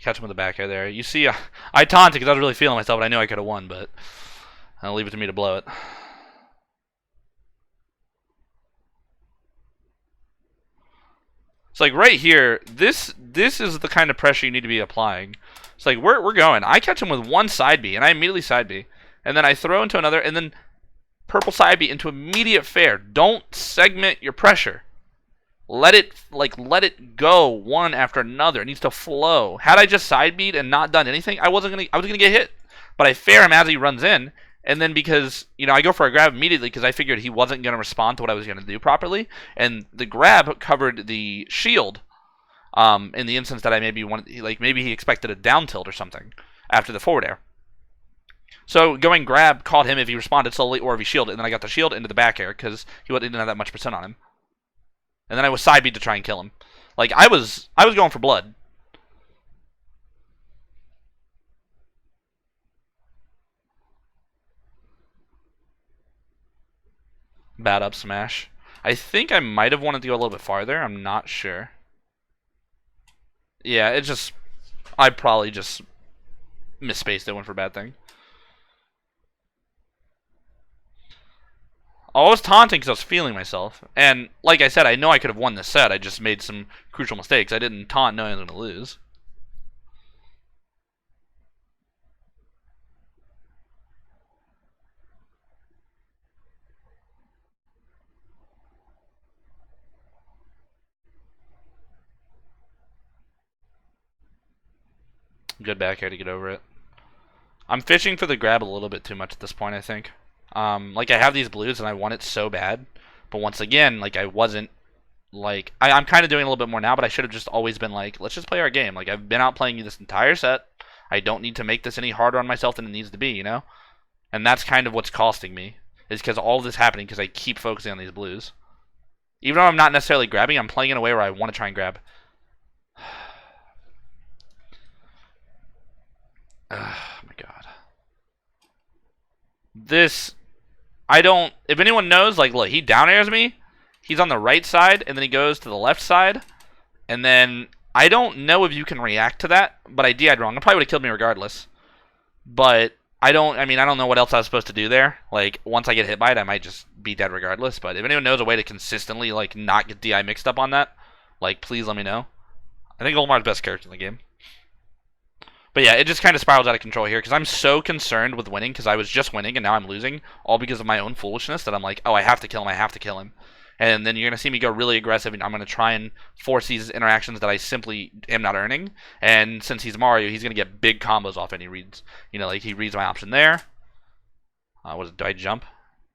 Catch him with the back air there. You see, I taunted because I was really feeling myself, and I knew I could have won, but I'll leave it to me to blow it. It's like right here, this is the kind of pressure you need to be applying. It's like we're going. I catch him with one side B, and I immediately side B, and then I throw into another, and then purple side B into immediate fair. Don't segment your pressure. Let it go one after another. It needs to flow. Had I just side beat and not done anything, I was gonna get hit. But I fair him as he runs in, and then because I go for a grab immediately because I figured he wasn't gonna respond to what I was gonna do properly, and the grab covered the shield. In the instance that I maybe wanted, like maybe he expected a down tilt or something after the forward air. So going grab caught him if he responded slowly or if he shielded, and then I got the shield into the back air because he didn't have that much percent on him. And then I was side beat to try and kill him. Like I was going for blood. Bad up smash. I think I might have wanted to go a little bit farther. I'm not sure. Yeah, it just I probably just misspaced it, went for a bad thing. I was taunting because I was feeling myself. And like I said, I know I could have won this set. I just made some crucial mistakes. I didn't taunt knowing I was going to lose. Good back air to get over it. I'm fishing for the grab a little bit too much at this point, I think. Like I have these blues and I want it so bad. But once again, like I wasn't like I'm kind of doing a little bit more now, but I should have just always been like, let's just play our game. Like I've been out playing you this entire set. I don't need to make this any harder on myself than it needs to be, you know? And that's kind of what's costing me. Is because all of this happening because I keep focusing on these blues. Even though I'm not necessarily grabbing, I'm playing in a way where I want to try and grab. Oh my god. This I don't if anyone knows, like look, he down airs me. He's on the right side and then he goes to the left side. And then I don't know if you can react to that, but I did wrong. It probably would have killed me regardless. But I don't know what else I was supposed to do there. Like once I get hit by it, I might just be dead regardless. But if anyone knows a way to consistently like not get DI mixed up on that, like please let me know. I think Olmar's best character in the game. But yeah, it just kind of spirals out of control here because I'm so concerned with winning because I was just winning and now I'm losing, all because of my own foolishness that I'm like, oh, I have to kill him, I have to kill him. And then you're going to see me go really aggressive and I'm going to try and force these interactions that I simply am not earning. And since he's Mario, he's going to get big combos off and he reads, like he reads my option there. Do I jump?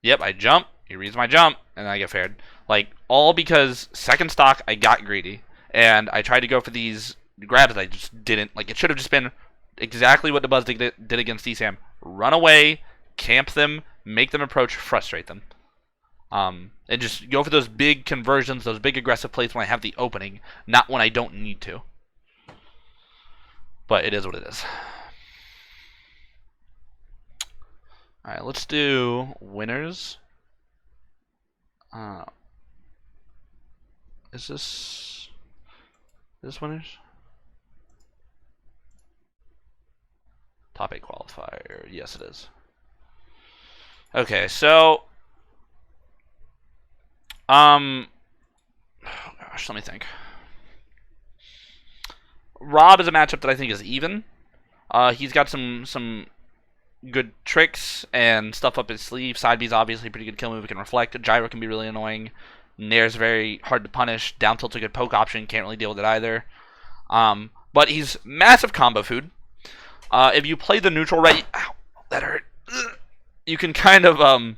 Yep, I jump. He reads my jump and I get faired. Like, all because second stock, I got greedy. And I tried to go for these grabs that I just didn't. Like, it should have just been exactly what the Buzz did against ESAM. Run away, camp them, make them approach, frustrate them. And just go for those big conversions, those big aggressive plays when I have the opening, not when I don't need to. But it is what it is. Alright, let's do winners. Uh, is this winners? Top 8 qualifier. Yes, it is. Okay, so oh gosh, let me think. Rob is a matchup that I think is even. He's got some good tricks and stuff up his sleeve. Side B's obviously a pretty good kill move. It can reflect. Gyro can be really annoying. Nair's very hard to punish. Down tilt's a good poke option. Can't really deal with it either. But he's massive combo food. If you play the neutral right, ow, that hurt. You can kind of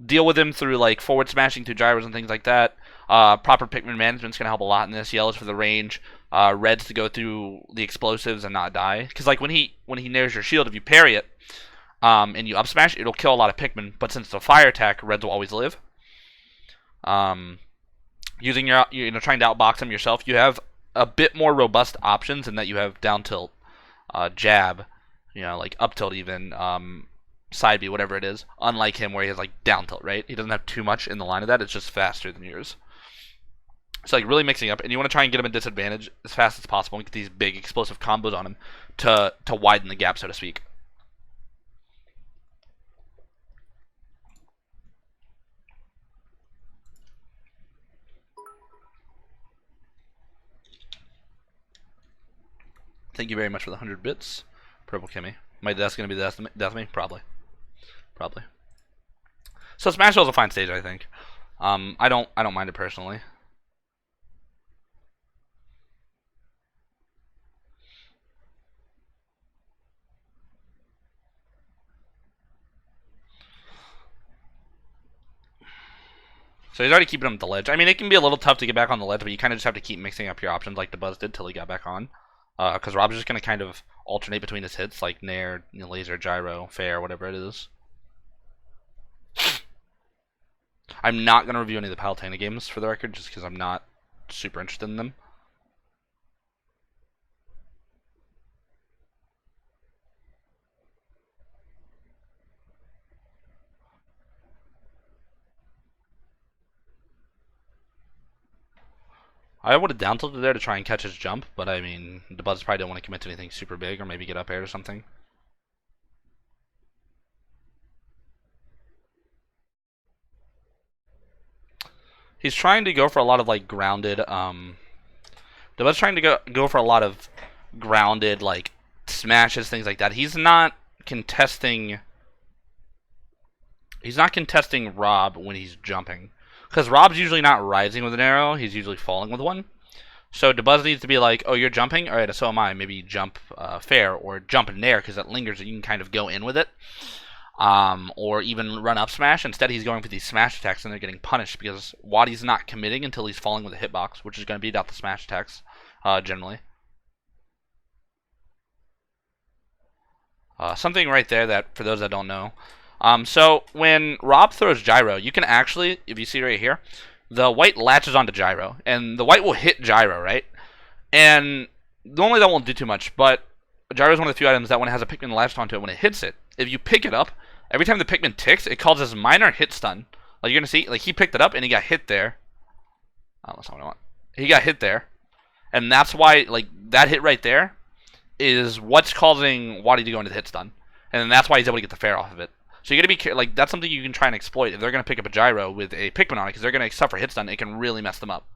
deal with him through like forward smashing through gyros and things like that. Proper Pikmin management's gonna help a lot in this. Yellows for the range. Reds to go through the explosives and not die. Because like when he nairs your shield, if you parry it, and you up smash, it'll kill a lot of Pikmin. But since it's a fire attack, Reds will always live. Using your trying to outbox him yourself, you have a bit more robust options in that you have down tilt, jab, like up tilt even, side B, whatever it is. Unlike him where he has like down tilt, right? He doesn't have too much in the line of that. It's just faster than yours. So like really mixing up, and you want to try and get him a disadvantage as fast as possible and get these big explosive combos on him to widen the gap, so to speak. Thank you very much for the 100 bits, Purple Kimmy. My death's gonna be the death of me, probably. So Smash Vod's a fine stage, I think. I don't mind it personally. So he's already keeping him at the ledge. I mean, it can be a little tough to get back on the ledge, but you kind of just have to keep mixing up your options like the Buzz did till he got back on. Because Rob's just going to kind of alternate between his hits, like Nair, Laser, Gyro, Fair, whatever it is. I'm not going to review any of the Palutena games, for the record, just because I'm not super interested in them. I would have down tilted there to try and catch his jump, but I mean, the Buzz probably don't want to commit to anything super big, or maybe get up air or something. He's trying to go for a lot of like grounded. The Buzz trying to go for a lot of grounded like smashes, things like that. He's not contesting. He's not contesting Rob when he's jumping. Because Rob's usually not rising with an arrow, he's usually falling with one. So Dabuz needs to be like, oh, you're jumping? Alright, so am I. Maybe jump fair, or jump in air, because it lingers and you can kind of go in with it. Or even run up smash. Instead, he's going for these smash attacks, and they're getting punished, because Wadi's not committing until he's falling with a hitbox, which is going to beat out the smash attacks, generally. Something right there that, for those that don't know, so when Rob throws Gyro, you can actually, if you see right here, the white latches onto Gyro, and the white will hit Gyro, right? And normally that won't do too much, but Gyro is one of the few items that when it has a Pikmin latched onto it, when it hits it, if you pick it up, every time the Pikmin ticks, it causes minor hit stun. Like you're gonna see, like he picked it up and he got hit there. Oh, that's not what I want. He got hit there, and that's why, like that hit right there is what's causing Wadi to go into the hit stun, and then that's why he's able to get the fair off of it. So you gotta be like, that's something you can try and exploit if they're gonna pick up a Gyro with a Pikmin on it, because they're gonna suffer hit stun. It can really mess them up.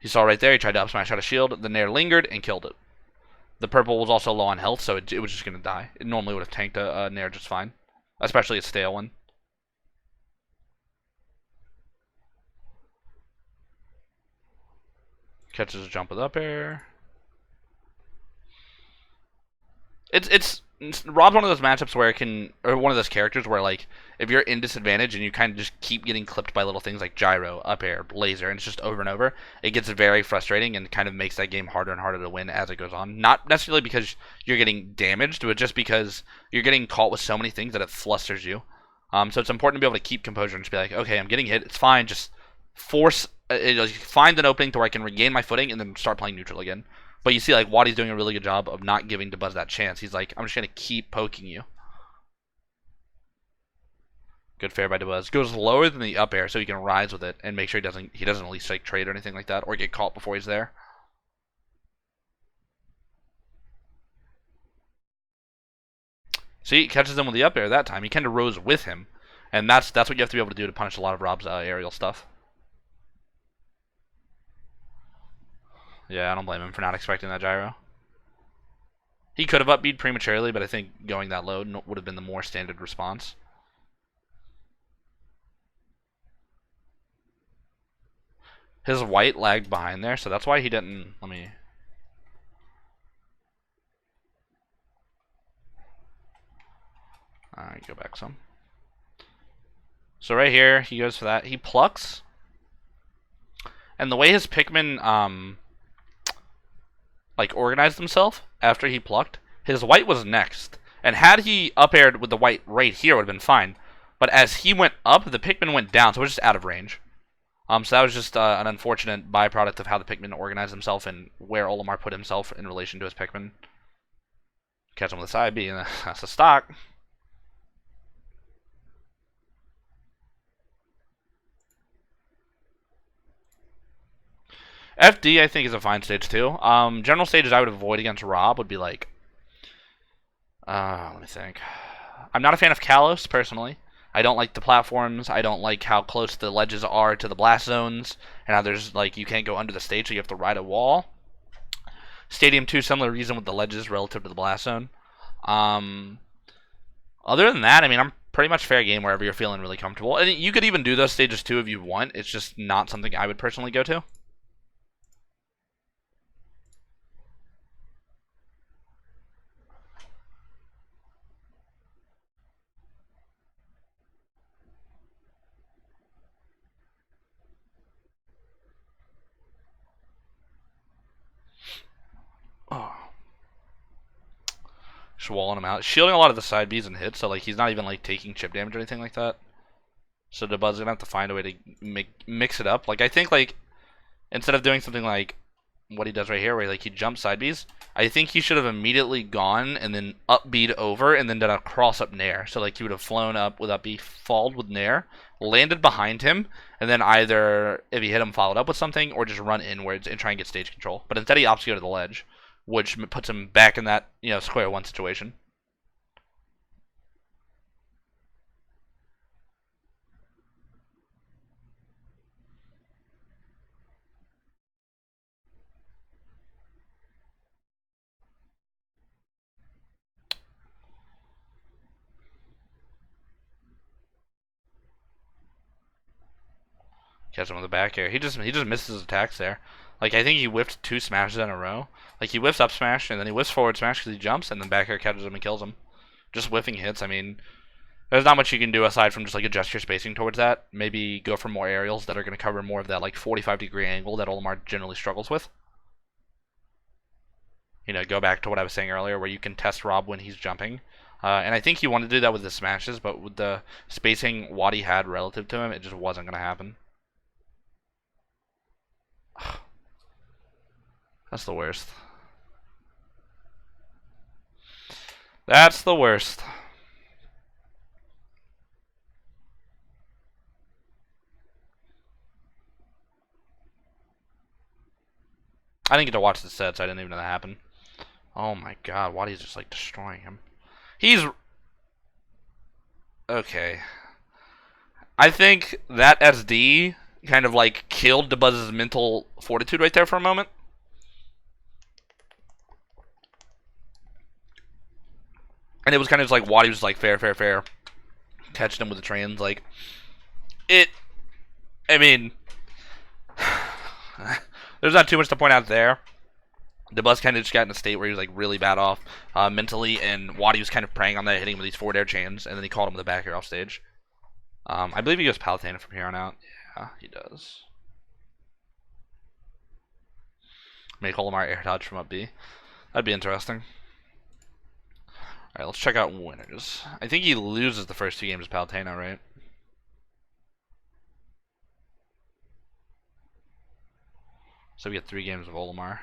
You saw right there, he tried to up smash out a shield, the Nair lingered and killed it. The purple was also low on health, so it was just gonna die. It normally would have tanked a Nair just fine, especially a stale one. Catches a jump with up air. It's Rob's one of those matchups where it can, or one of those characters where like if you're in disadvantage and you kind of just keep getting clipped by little things like gyro, up air, laser, and it's just over and over, it gets very frustrating and kind of makes that game harder and harder to win as it goes on. Not necessarily because you're getting damaged, but just because you're getting caught with so many things that it flusters you. So it's important to be able to keep composure and just be like, okay, I'm getting hit, it's fine, just force, find an opening to where I can regain my footing and then start playing neutral again. But you see, like, Wadi's doing a really good job of not giving Dabuz that chance. He's like, I'm just going to keep poking you. Good fair by Dabuz. Goes lower than the up air so he can rise with it and make sure he doesn't at least like trade or anything like that or get caught before he's there. See, he catches him with the up air that time. He kind of rose with him. And that's what you have to be able to do to punish a lot of Rob's aerial stuff. Yeah, I don't blame him for not expecting that gyro. He could have up-beat prematurely, but I think going that low would have been the more standard response. His white lagged behind there, so that's why he didn't... Let me... Alright, go back some. So right here, he goes for that. He plucks. And the way his Pikmin, like, organized himself after he plucked, his white was next. And had he up-aired with the white right here, it would have been fine. But as he went up, the Pikmin went down, so it was just out of range. So that was just an unfortunate byproduct of how the Pikmin organized himself and where Olimar put himself in relation to his Pikmin. Catch him with a side B, and that's a stock. FD, I think, is a fine stage, too. General stages I would avoid against Rob would be like... let me think. I'm not a fan of Kalos, personally. I don't like the platforms. I don't like how close the ledges are to the blast zones. And how there's, like, you can't go under the stage, so you have to ride a wall. Stadium 2, similar reason with the ledges relative to the blast zone. Other than that, I mean, I'm pretty much fair game wherever you're feeling really comfortable. And you could even do those stages, too, if you want. It's just not something I would personally go to. Oh. Just walling him out. Shielding a lot of the side Bs and hits, so like he's not even like taking chip damage or anything like that. So Dabuz's gonna have to find a way to mix it up. Like I think like instead of doing something like what he does right here, where like he jumps side Bs, I think he should have immediately gone and then up B'd over and then done a cross up Nair. So like he would have flown up with up B, falled with Nair, landed behind him, and then either if he hit him, followed up with something, or just run inwards and try and get stage control. But instead he opts to go to the ledge, which puts him back in that, you know, square one situation. Catch him with the back air. He just misses his attacks there. Like I think he whiffed 2 smashes in a row. Like he whiffs up smash and then he whiffs forward smash because he jumps and then back air catches him and kills him. Just whiffing hits. I mean, there's not much you can do aside from just like adjust your spacing towards that. Maybe go for more aerials that are going to cover more of that like 45-degree angle that Olimar generally struggles with. You know, go back to what I was saying earlier where you can test Rob when he's jumping. And I think he wanted to do that with the smashes, but with the spacing Wadi had relative to him, it just wasn't going to happen. That's the worst. That's the worst. I didn't get to watch the set, so I didn't even know that happened. Oh my god, Wadi's just like destroying him. He's... Okay. I think that SD kind of like killed Dabuz's mental fortitude right there for a moment. And it was kind of just like Wadi was like fair, fair, fair. Catching him with the trains, like it. I mean, there's not too much to point out there. Dabuz kind of just got in a state where he was like really bad off mentally, and Wadi was kind of preying on that, hitting him with these forward air chains, and then he called him with the back air off stage. I believe he goes Palutena from here on out. Yeah, he does. Make Olimar air dodge from up B. That'd be interesting. Alright, let's check out winners. I think he loses the first 2 games of Palutena, right? So we get 3 games of Olimar.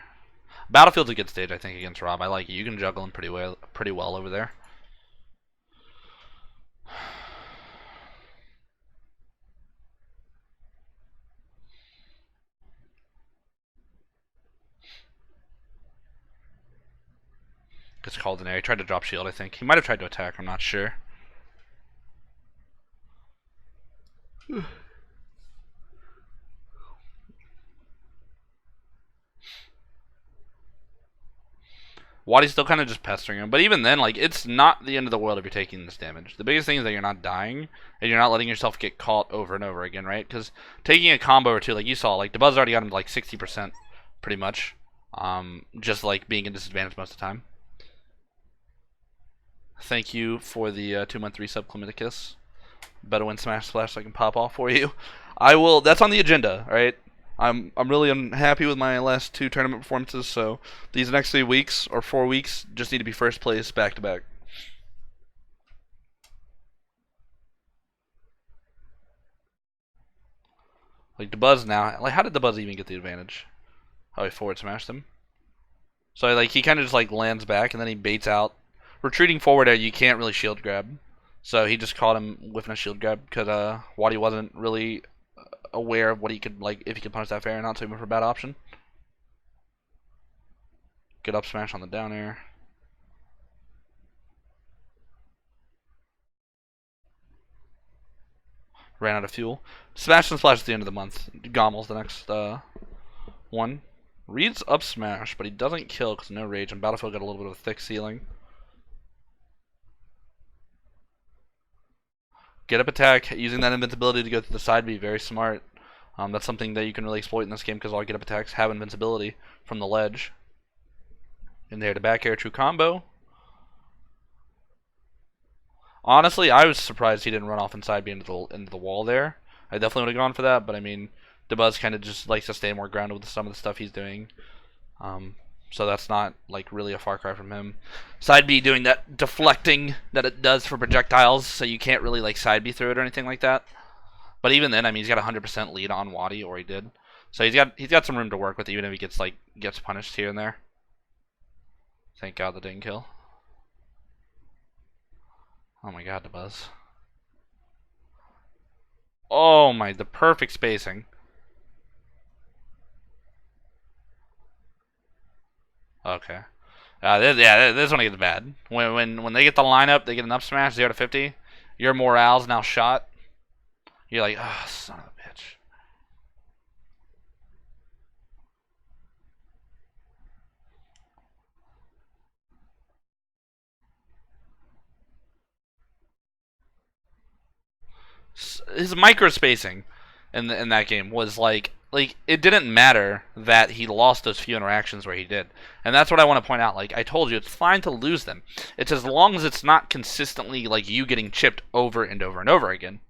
Battlefield's a good stage, I think, against Rob. I like it. You can juggle him pretty well over there. Gets called in air. He tried to drop shield, I think. He might have tried to attack, I'm not sure. Wadi's still kind of just pestering him. But even then, like, it's not the end of the world if you're taking this damage. The biggest thing is that you're not dying, and you're not letting yourself get caught over and over again, right? Because taking a combo or two, like you saw, like, Dabuz already got him to, like, 60%, pretty much. Just, like, being a disadvantage most of the time. Thank you for the 2-month resub, Clementicus. Better win Smash Splash so I can pop off for you. I will. That's on the agenda, right? I'm really unhappy with my last 2 tournament performances, so these next 3 weeks or 4 weeks just need to be first place back to back. Like Dabuz now, like how did Dabuz even get the advantage? Oh, he forward smashed him. So like he kind of just like lands back and then he baits out. Retreating forward air, you can't really shield grab. So he just caught him whiffing a shield grab because Wadi wasn't really aware of what he could, like, if he could punish that fair or not, so he went for a bad option. Good up smash on the down air. Ran out of fuel. Smash and Splash at the end of the month. Gommel's the next one. Reed's up smash, but he doesn't kill because no rage, and Battlefield got a little bit of a thick ceiling. Get up attack, using that invincibility to go to the side B, very smart. That's something that you can really exploit in this game because all get up attacks have invincibility from the ledge. In there to back air, true combo. Honestly, I was surprised he didn't run off inside B into the wall there. I definitely would have gone for that, but I mean, Dabuz kind of just likes to stay more grounded with some of the stuff he's doing. So that's not like really a far cry from him. Side B doing that deflecting that it does for projectiles, so you can't really like side B through it or anything like that. But even then, I mean, he's got 100% lead on Wadi, or he did. So he's got some room to work with, even if he gets punished here and there. Thank God the didn't kill. Oh my God, Dabuz. Oh my, the perfect spacing. Okay. This one gets bad. When they get the lineup, they get an up smash 0 to 50. Your morale's now shot. You're like, ah, oh, son of a bitch. His micro spacing in that game was like it didn't matter that he lost those few interactions where he did, and that's what I want to point out. Like I told you, it's fine to lose them. It's as long as it's not consistently like you getting chipped over and over and over again.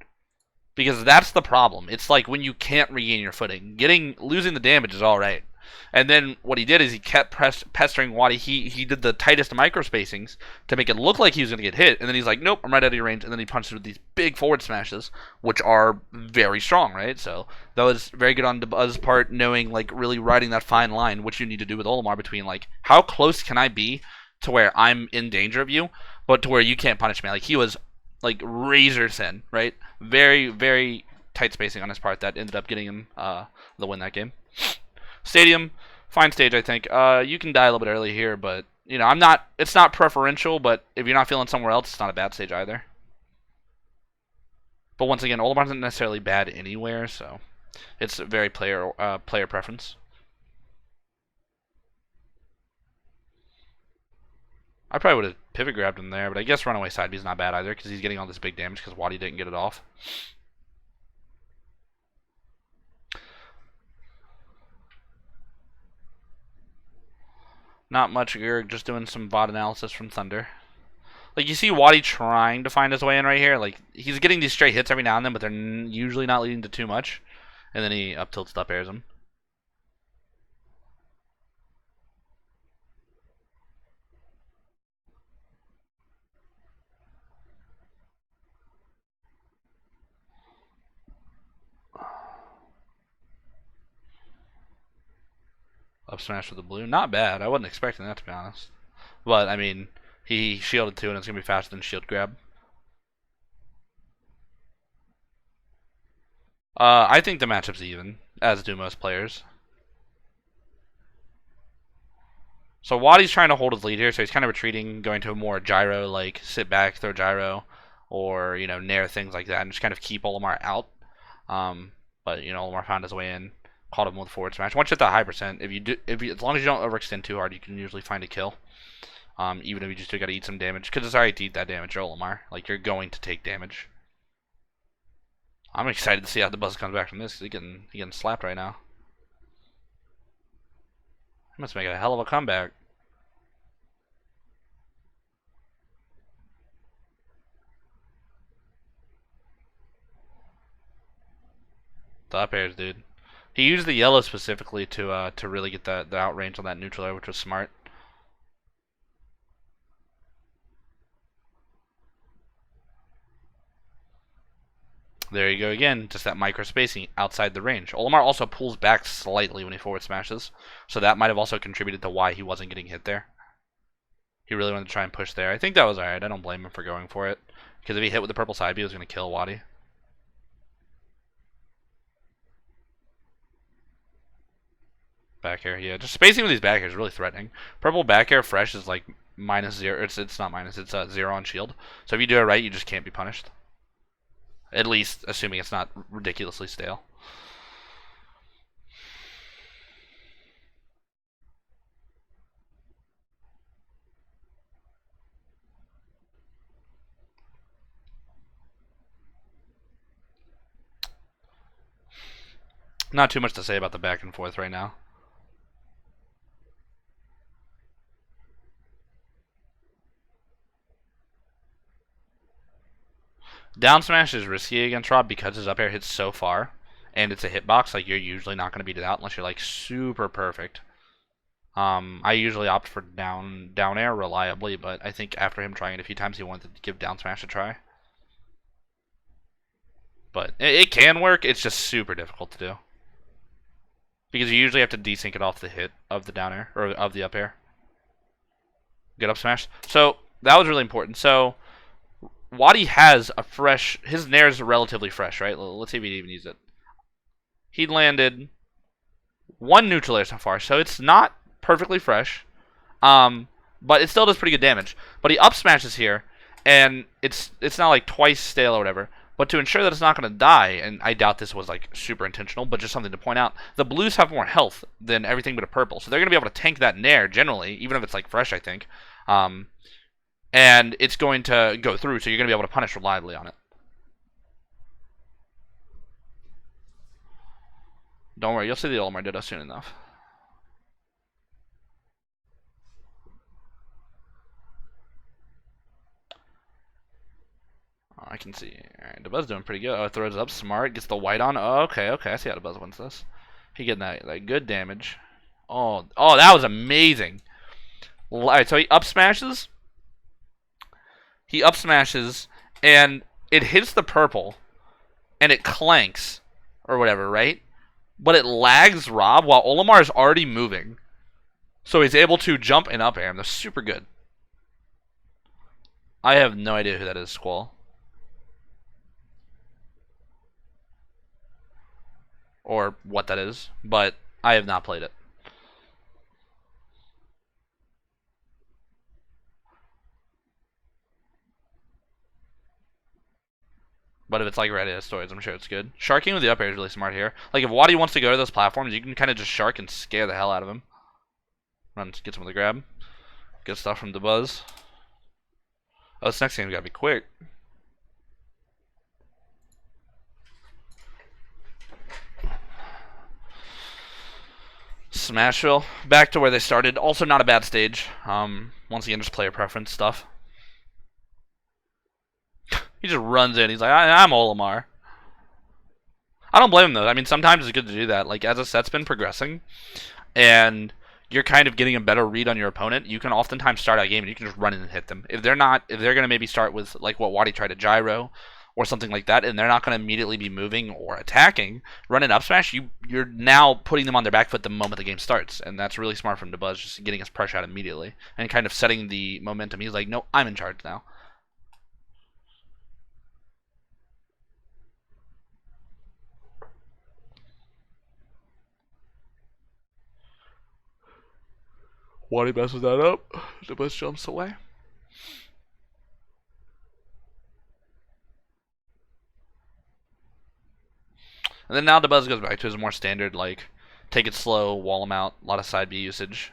Because that's the problem. It's like when you can't regain your footing. Losing the damage is alright. And then what he did is he kept pestering Wadi. He did the tightest micro spacings to make it look like he was going to get hit. And then he's like, nope, I'm right out of your range. And then he punches with these big forward smashes, which are very strong, right? So that was very good on Dabuz's part, knowing, like, really riding that fine line, which you need to do with Olimar between, like, how close can I be to where I'm in danger of you, but to where you can't punish me. Like, he was like razor thin, right? Very, very tight spacing on his part that ended up getting him the win that game. Stadium, fine stage, I think. You can die a little bit early here, but you know, it's not preferential, but if you're not feeling somewhere else, it's not a bad stage either. But once again, Olimar isn't necessarily bad anywhere, so it's very player preference. I probably would have pivot grabbed him there, but I guess runaway side B is not bad either because he's getting all this big damage because Wadi didn't get it off. Not much, Gerg, just doing some VOD analysis from Thunder. Like, you see Wadi trying to find his way in right here. Like, he's getting these straight hits every now and then, but they're usually not leading to too much. And then he up tilts, up airs him. Up smash with the blue. Not bad. I wasn't expecting that, to be honest. But, I mean, he shielded too, and it's going to be faster than shield grab. I think the matchup's even, as do most players. So Wadi's trying to hold his lead here, so he's kind of retreating, going to a more gyro, like sit back, throw gyro, or, you know, nair, things like that, and just kind of keep Olimar out. But, you know, Olimar found his way in, caught him with forward smash. Once you hit that high percent, as long as you don't overextend too hard, you can usually find a kill. Even if you just got to eat some damage, because it's alright to eat that damage, Olimar. Like, you're going to take damage. I'm excited to see how the buzz comes back from this, because he getting slapped right now. He must make a hell of a comeback. The up airs, dude. He used the yellow specifically to really get the outrange on that neutral air, which was smart. There you go again, just that micro spacing outside the range. Olimar also pulls back slightly when he forward smashes, so that might have also contributed to why he wasn't getting hit there. He really wanted to try and push there. I think that was alright. I don't blame him for going for it, because if he hit with the purple side B, he was going to kill Wadi. Back air, yeah. Just spacing with these back airs is really threatening. Purple back air fresh is like -0. It's not minus. It's 0 on shield. So if you do it right, you just can't be punished. At least, assuming it's not ridiculously stale. Not too much to say about the back and forth right now. Down smash is risky against Rob because his up air hits so far, and it's a hitbox. Like, you're usually not going to beat it out unless you're like super perfect. I usually opt for down air reliably, but I think after him trying it a few times, he wanted to give down smash a try. But it can work. It's just super difficult to do because you usually have to desync it off the hit of the down air or of the up air. Good up smash. So that was really important. So Wadi has a fresh. His nair is relatively fresh, right? Let's see if he even used it. He landed one neutral air so far, so it's not perfectly fresh, but it still does pretty good damage. But he up smashes here, and it's not like twice stale or whatever. But to ensure that it's not going to die, and I doubt this was like super intentional, but just something to point out, the blues have more health than everything but a purple, so they're going to be able to tank that nair generally, even if it's like fresh, I think. And it's going to go through, so you're going to be able to punish reliably on it. Don't worry, you'll see the Olimar Ditto soon enough. Oh, I can see. Alright, the Buzz doing pretty good. Oh, throws it up smart, gets the white on. Oh, okay, I see how the Buzz wins this. He getting that good damage. Oh, that was amazing. Alright, so he up smashes. He up smashes, and it hits the purple, and it clanks, or whatever, right? But it lags Rob while Olimar is already moving. So he's able to jump and up air him. That's super good. I have no idea who that is, Squall. Or what that is, but I have not played it. But if it's like Reddit stories, I'm sure it's good. Sharking with the up air is really smart here. Like, if Wadi wants to go to those platforms, you can kind of just shark and scare the hell out of him. Run, get some of the grab. Good stuff from the Buzz. Oh, this next game's gotta be quick. Smashville, back to where they started. Also not a bad stage. Once again, just player preference stuff. He just runs in. He's like, I'm Olimar. I don't blame him, though. I mean, sometimes it's good to do that. Like, as a set's been progressing, and you're kind of getting a better read on your opponent, you can oftentimes start out a game and you can just run in and hit them. If they're going to maybe start with, like, what Wadi tried to gyro, or something like that, and they're not going to immediately be moving or attacking, run an up smash, you're now putting them on their back foot the moment the game starts, and that's really smart from DeBuzz, just getting his pressure out immediately and kind of setting the momentum. He's like, no, I'm in charge now. Wadi messes that up. DeBuzz jumps away. And then now DeBuzz goes back to his more standard, like, take it slow, wall him out, a lot of side B usage.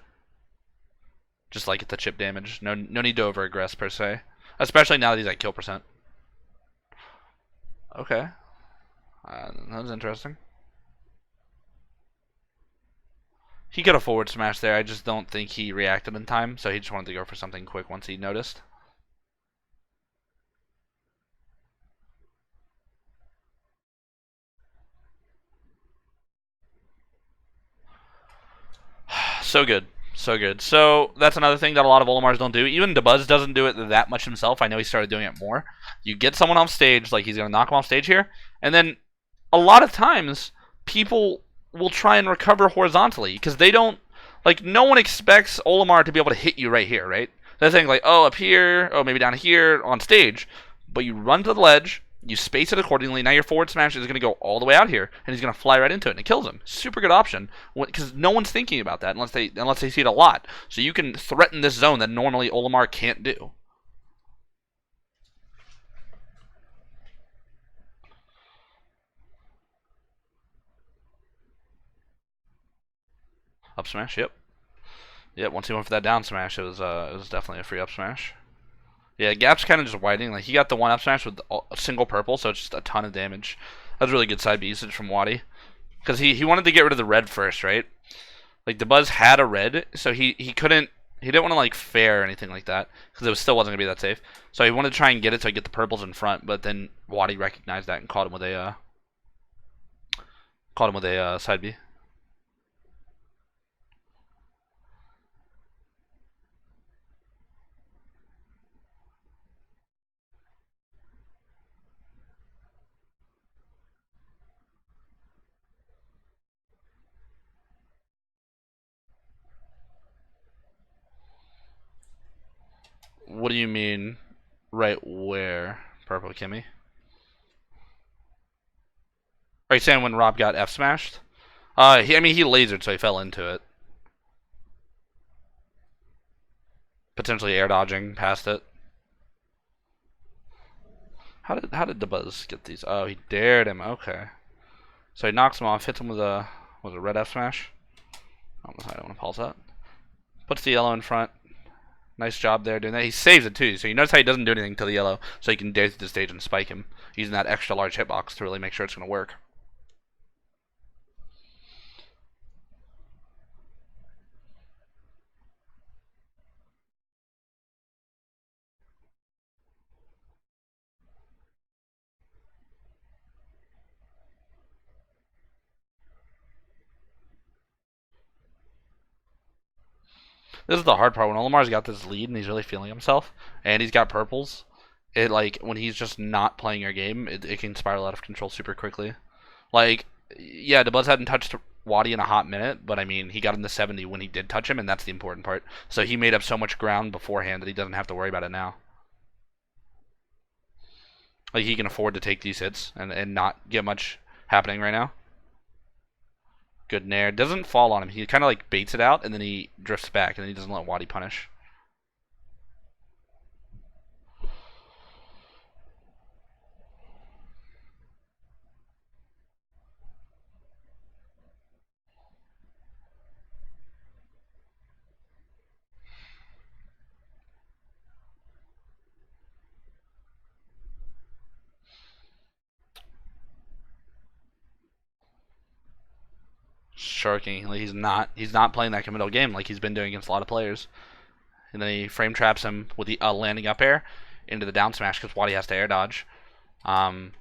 Just like the chip damage. No need to over aggress per se. Especially now that he's at kill percent. Okay. That was interesting. He could have forward smashed there. I just don't think he reacted in time, so he just wanted to go for something quick once he noticed. So good. So good. So that's another thing that a lot of Olimars don't do. Even DeBuzz doesn't do it that much himself. I know he started doing it more. You get someone off stage, like he's going to knock him off stage here, and then a lot of times people will try and recover horizontally because they don't, like, no one expects Olimar to be able to hit you right here, right? They're thinking like, oh, up here, oh, maybe down here on stage, but you run to the ledge, you space it accordingly. Now your forward smash is going to go all the way out here, and he's going to fly right into it, and it kills him. Super good option, because no one's thinking about that unless they see it a lot. So you can threaten this zone that normally Olimar can't do. Up smash, yep. Yep, once he went for that down smash, it was definitely a free up smash. Yeah, Gap's kind of just widening. Like, he got the one up smash with a single purple, so it's just a ton of damage. That was really good side B usage from Wadi. Because he wanted to get rid of the red first, right? Like, DeBuzz had a red, so he couldn't... He didn't want to, like, fair or anything like that, because it still wasn't going to be that safe. So he wanted to try and get it so he get the purples in front, but then Wadi recognized that and caught him with a side B. What do you mean, right where? Purple Kimmy? Are you saying when Rob got F smashed? I mean, he lasered, so he fell into it. Potentially air dodging past it. How did DeBuzz get these? Oh, he dared him. Okay. So he knocks him off, hits him with a red F smash. I don't want to pulse that. Puts the yellow in front. Nice job there doing that. He saves it too, so you notice how he doesn't do anything to the yellow, so he can dare through the stage and spike him, using that extra large hitbox to really make sure it's going to work. This is the hard part. When Olimar's got this lead and he's really feeling himself, and he's got purples, it, like, when he's just not playing your game, it can spiral out of control super quickly. Like, yeah, DeBuzz hadn't touched Wadi in a hot minute, but I mean, he got him to 70 when he did touch him, and that's the important part. So he made up so much ground beforehand that he doesn't have to worry about it now. Like, he can afford to take these hits and not get much happening right now. Good nair. Doesn't fall on him. He kind of like baits it out, and then he drifts back, and then he doesn't let Wadi punish. Sharking. Like, he's not playing that committal game like he's been doing against a lot of players. And then he frame traps him with the landing up air into the down smash because Wadi has to air dodge. And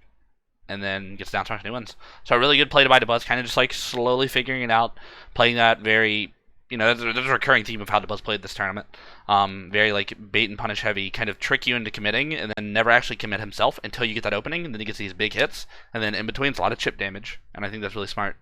then gets down smash and he wins. So a really good play by DeBuzz, kind of just like slowly figuring it out, playing that very, there's a recurring theme of how Dubs played this tournament. Very like bait and punish heavy, kind of trick you into committing, and then never actually commit himself until you get that opening, and then he gets these big hits, and then in between it's a lot of chip damage, and I think that's really smart.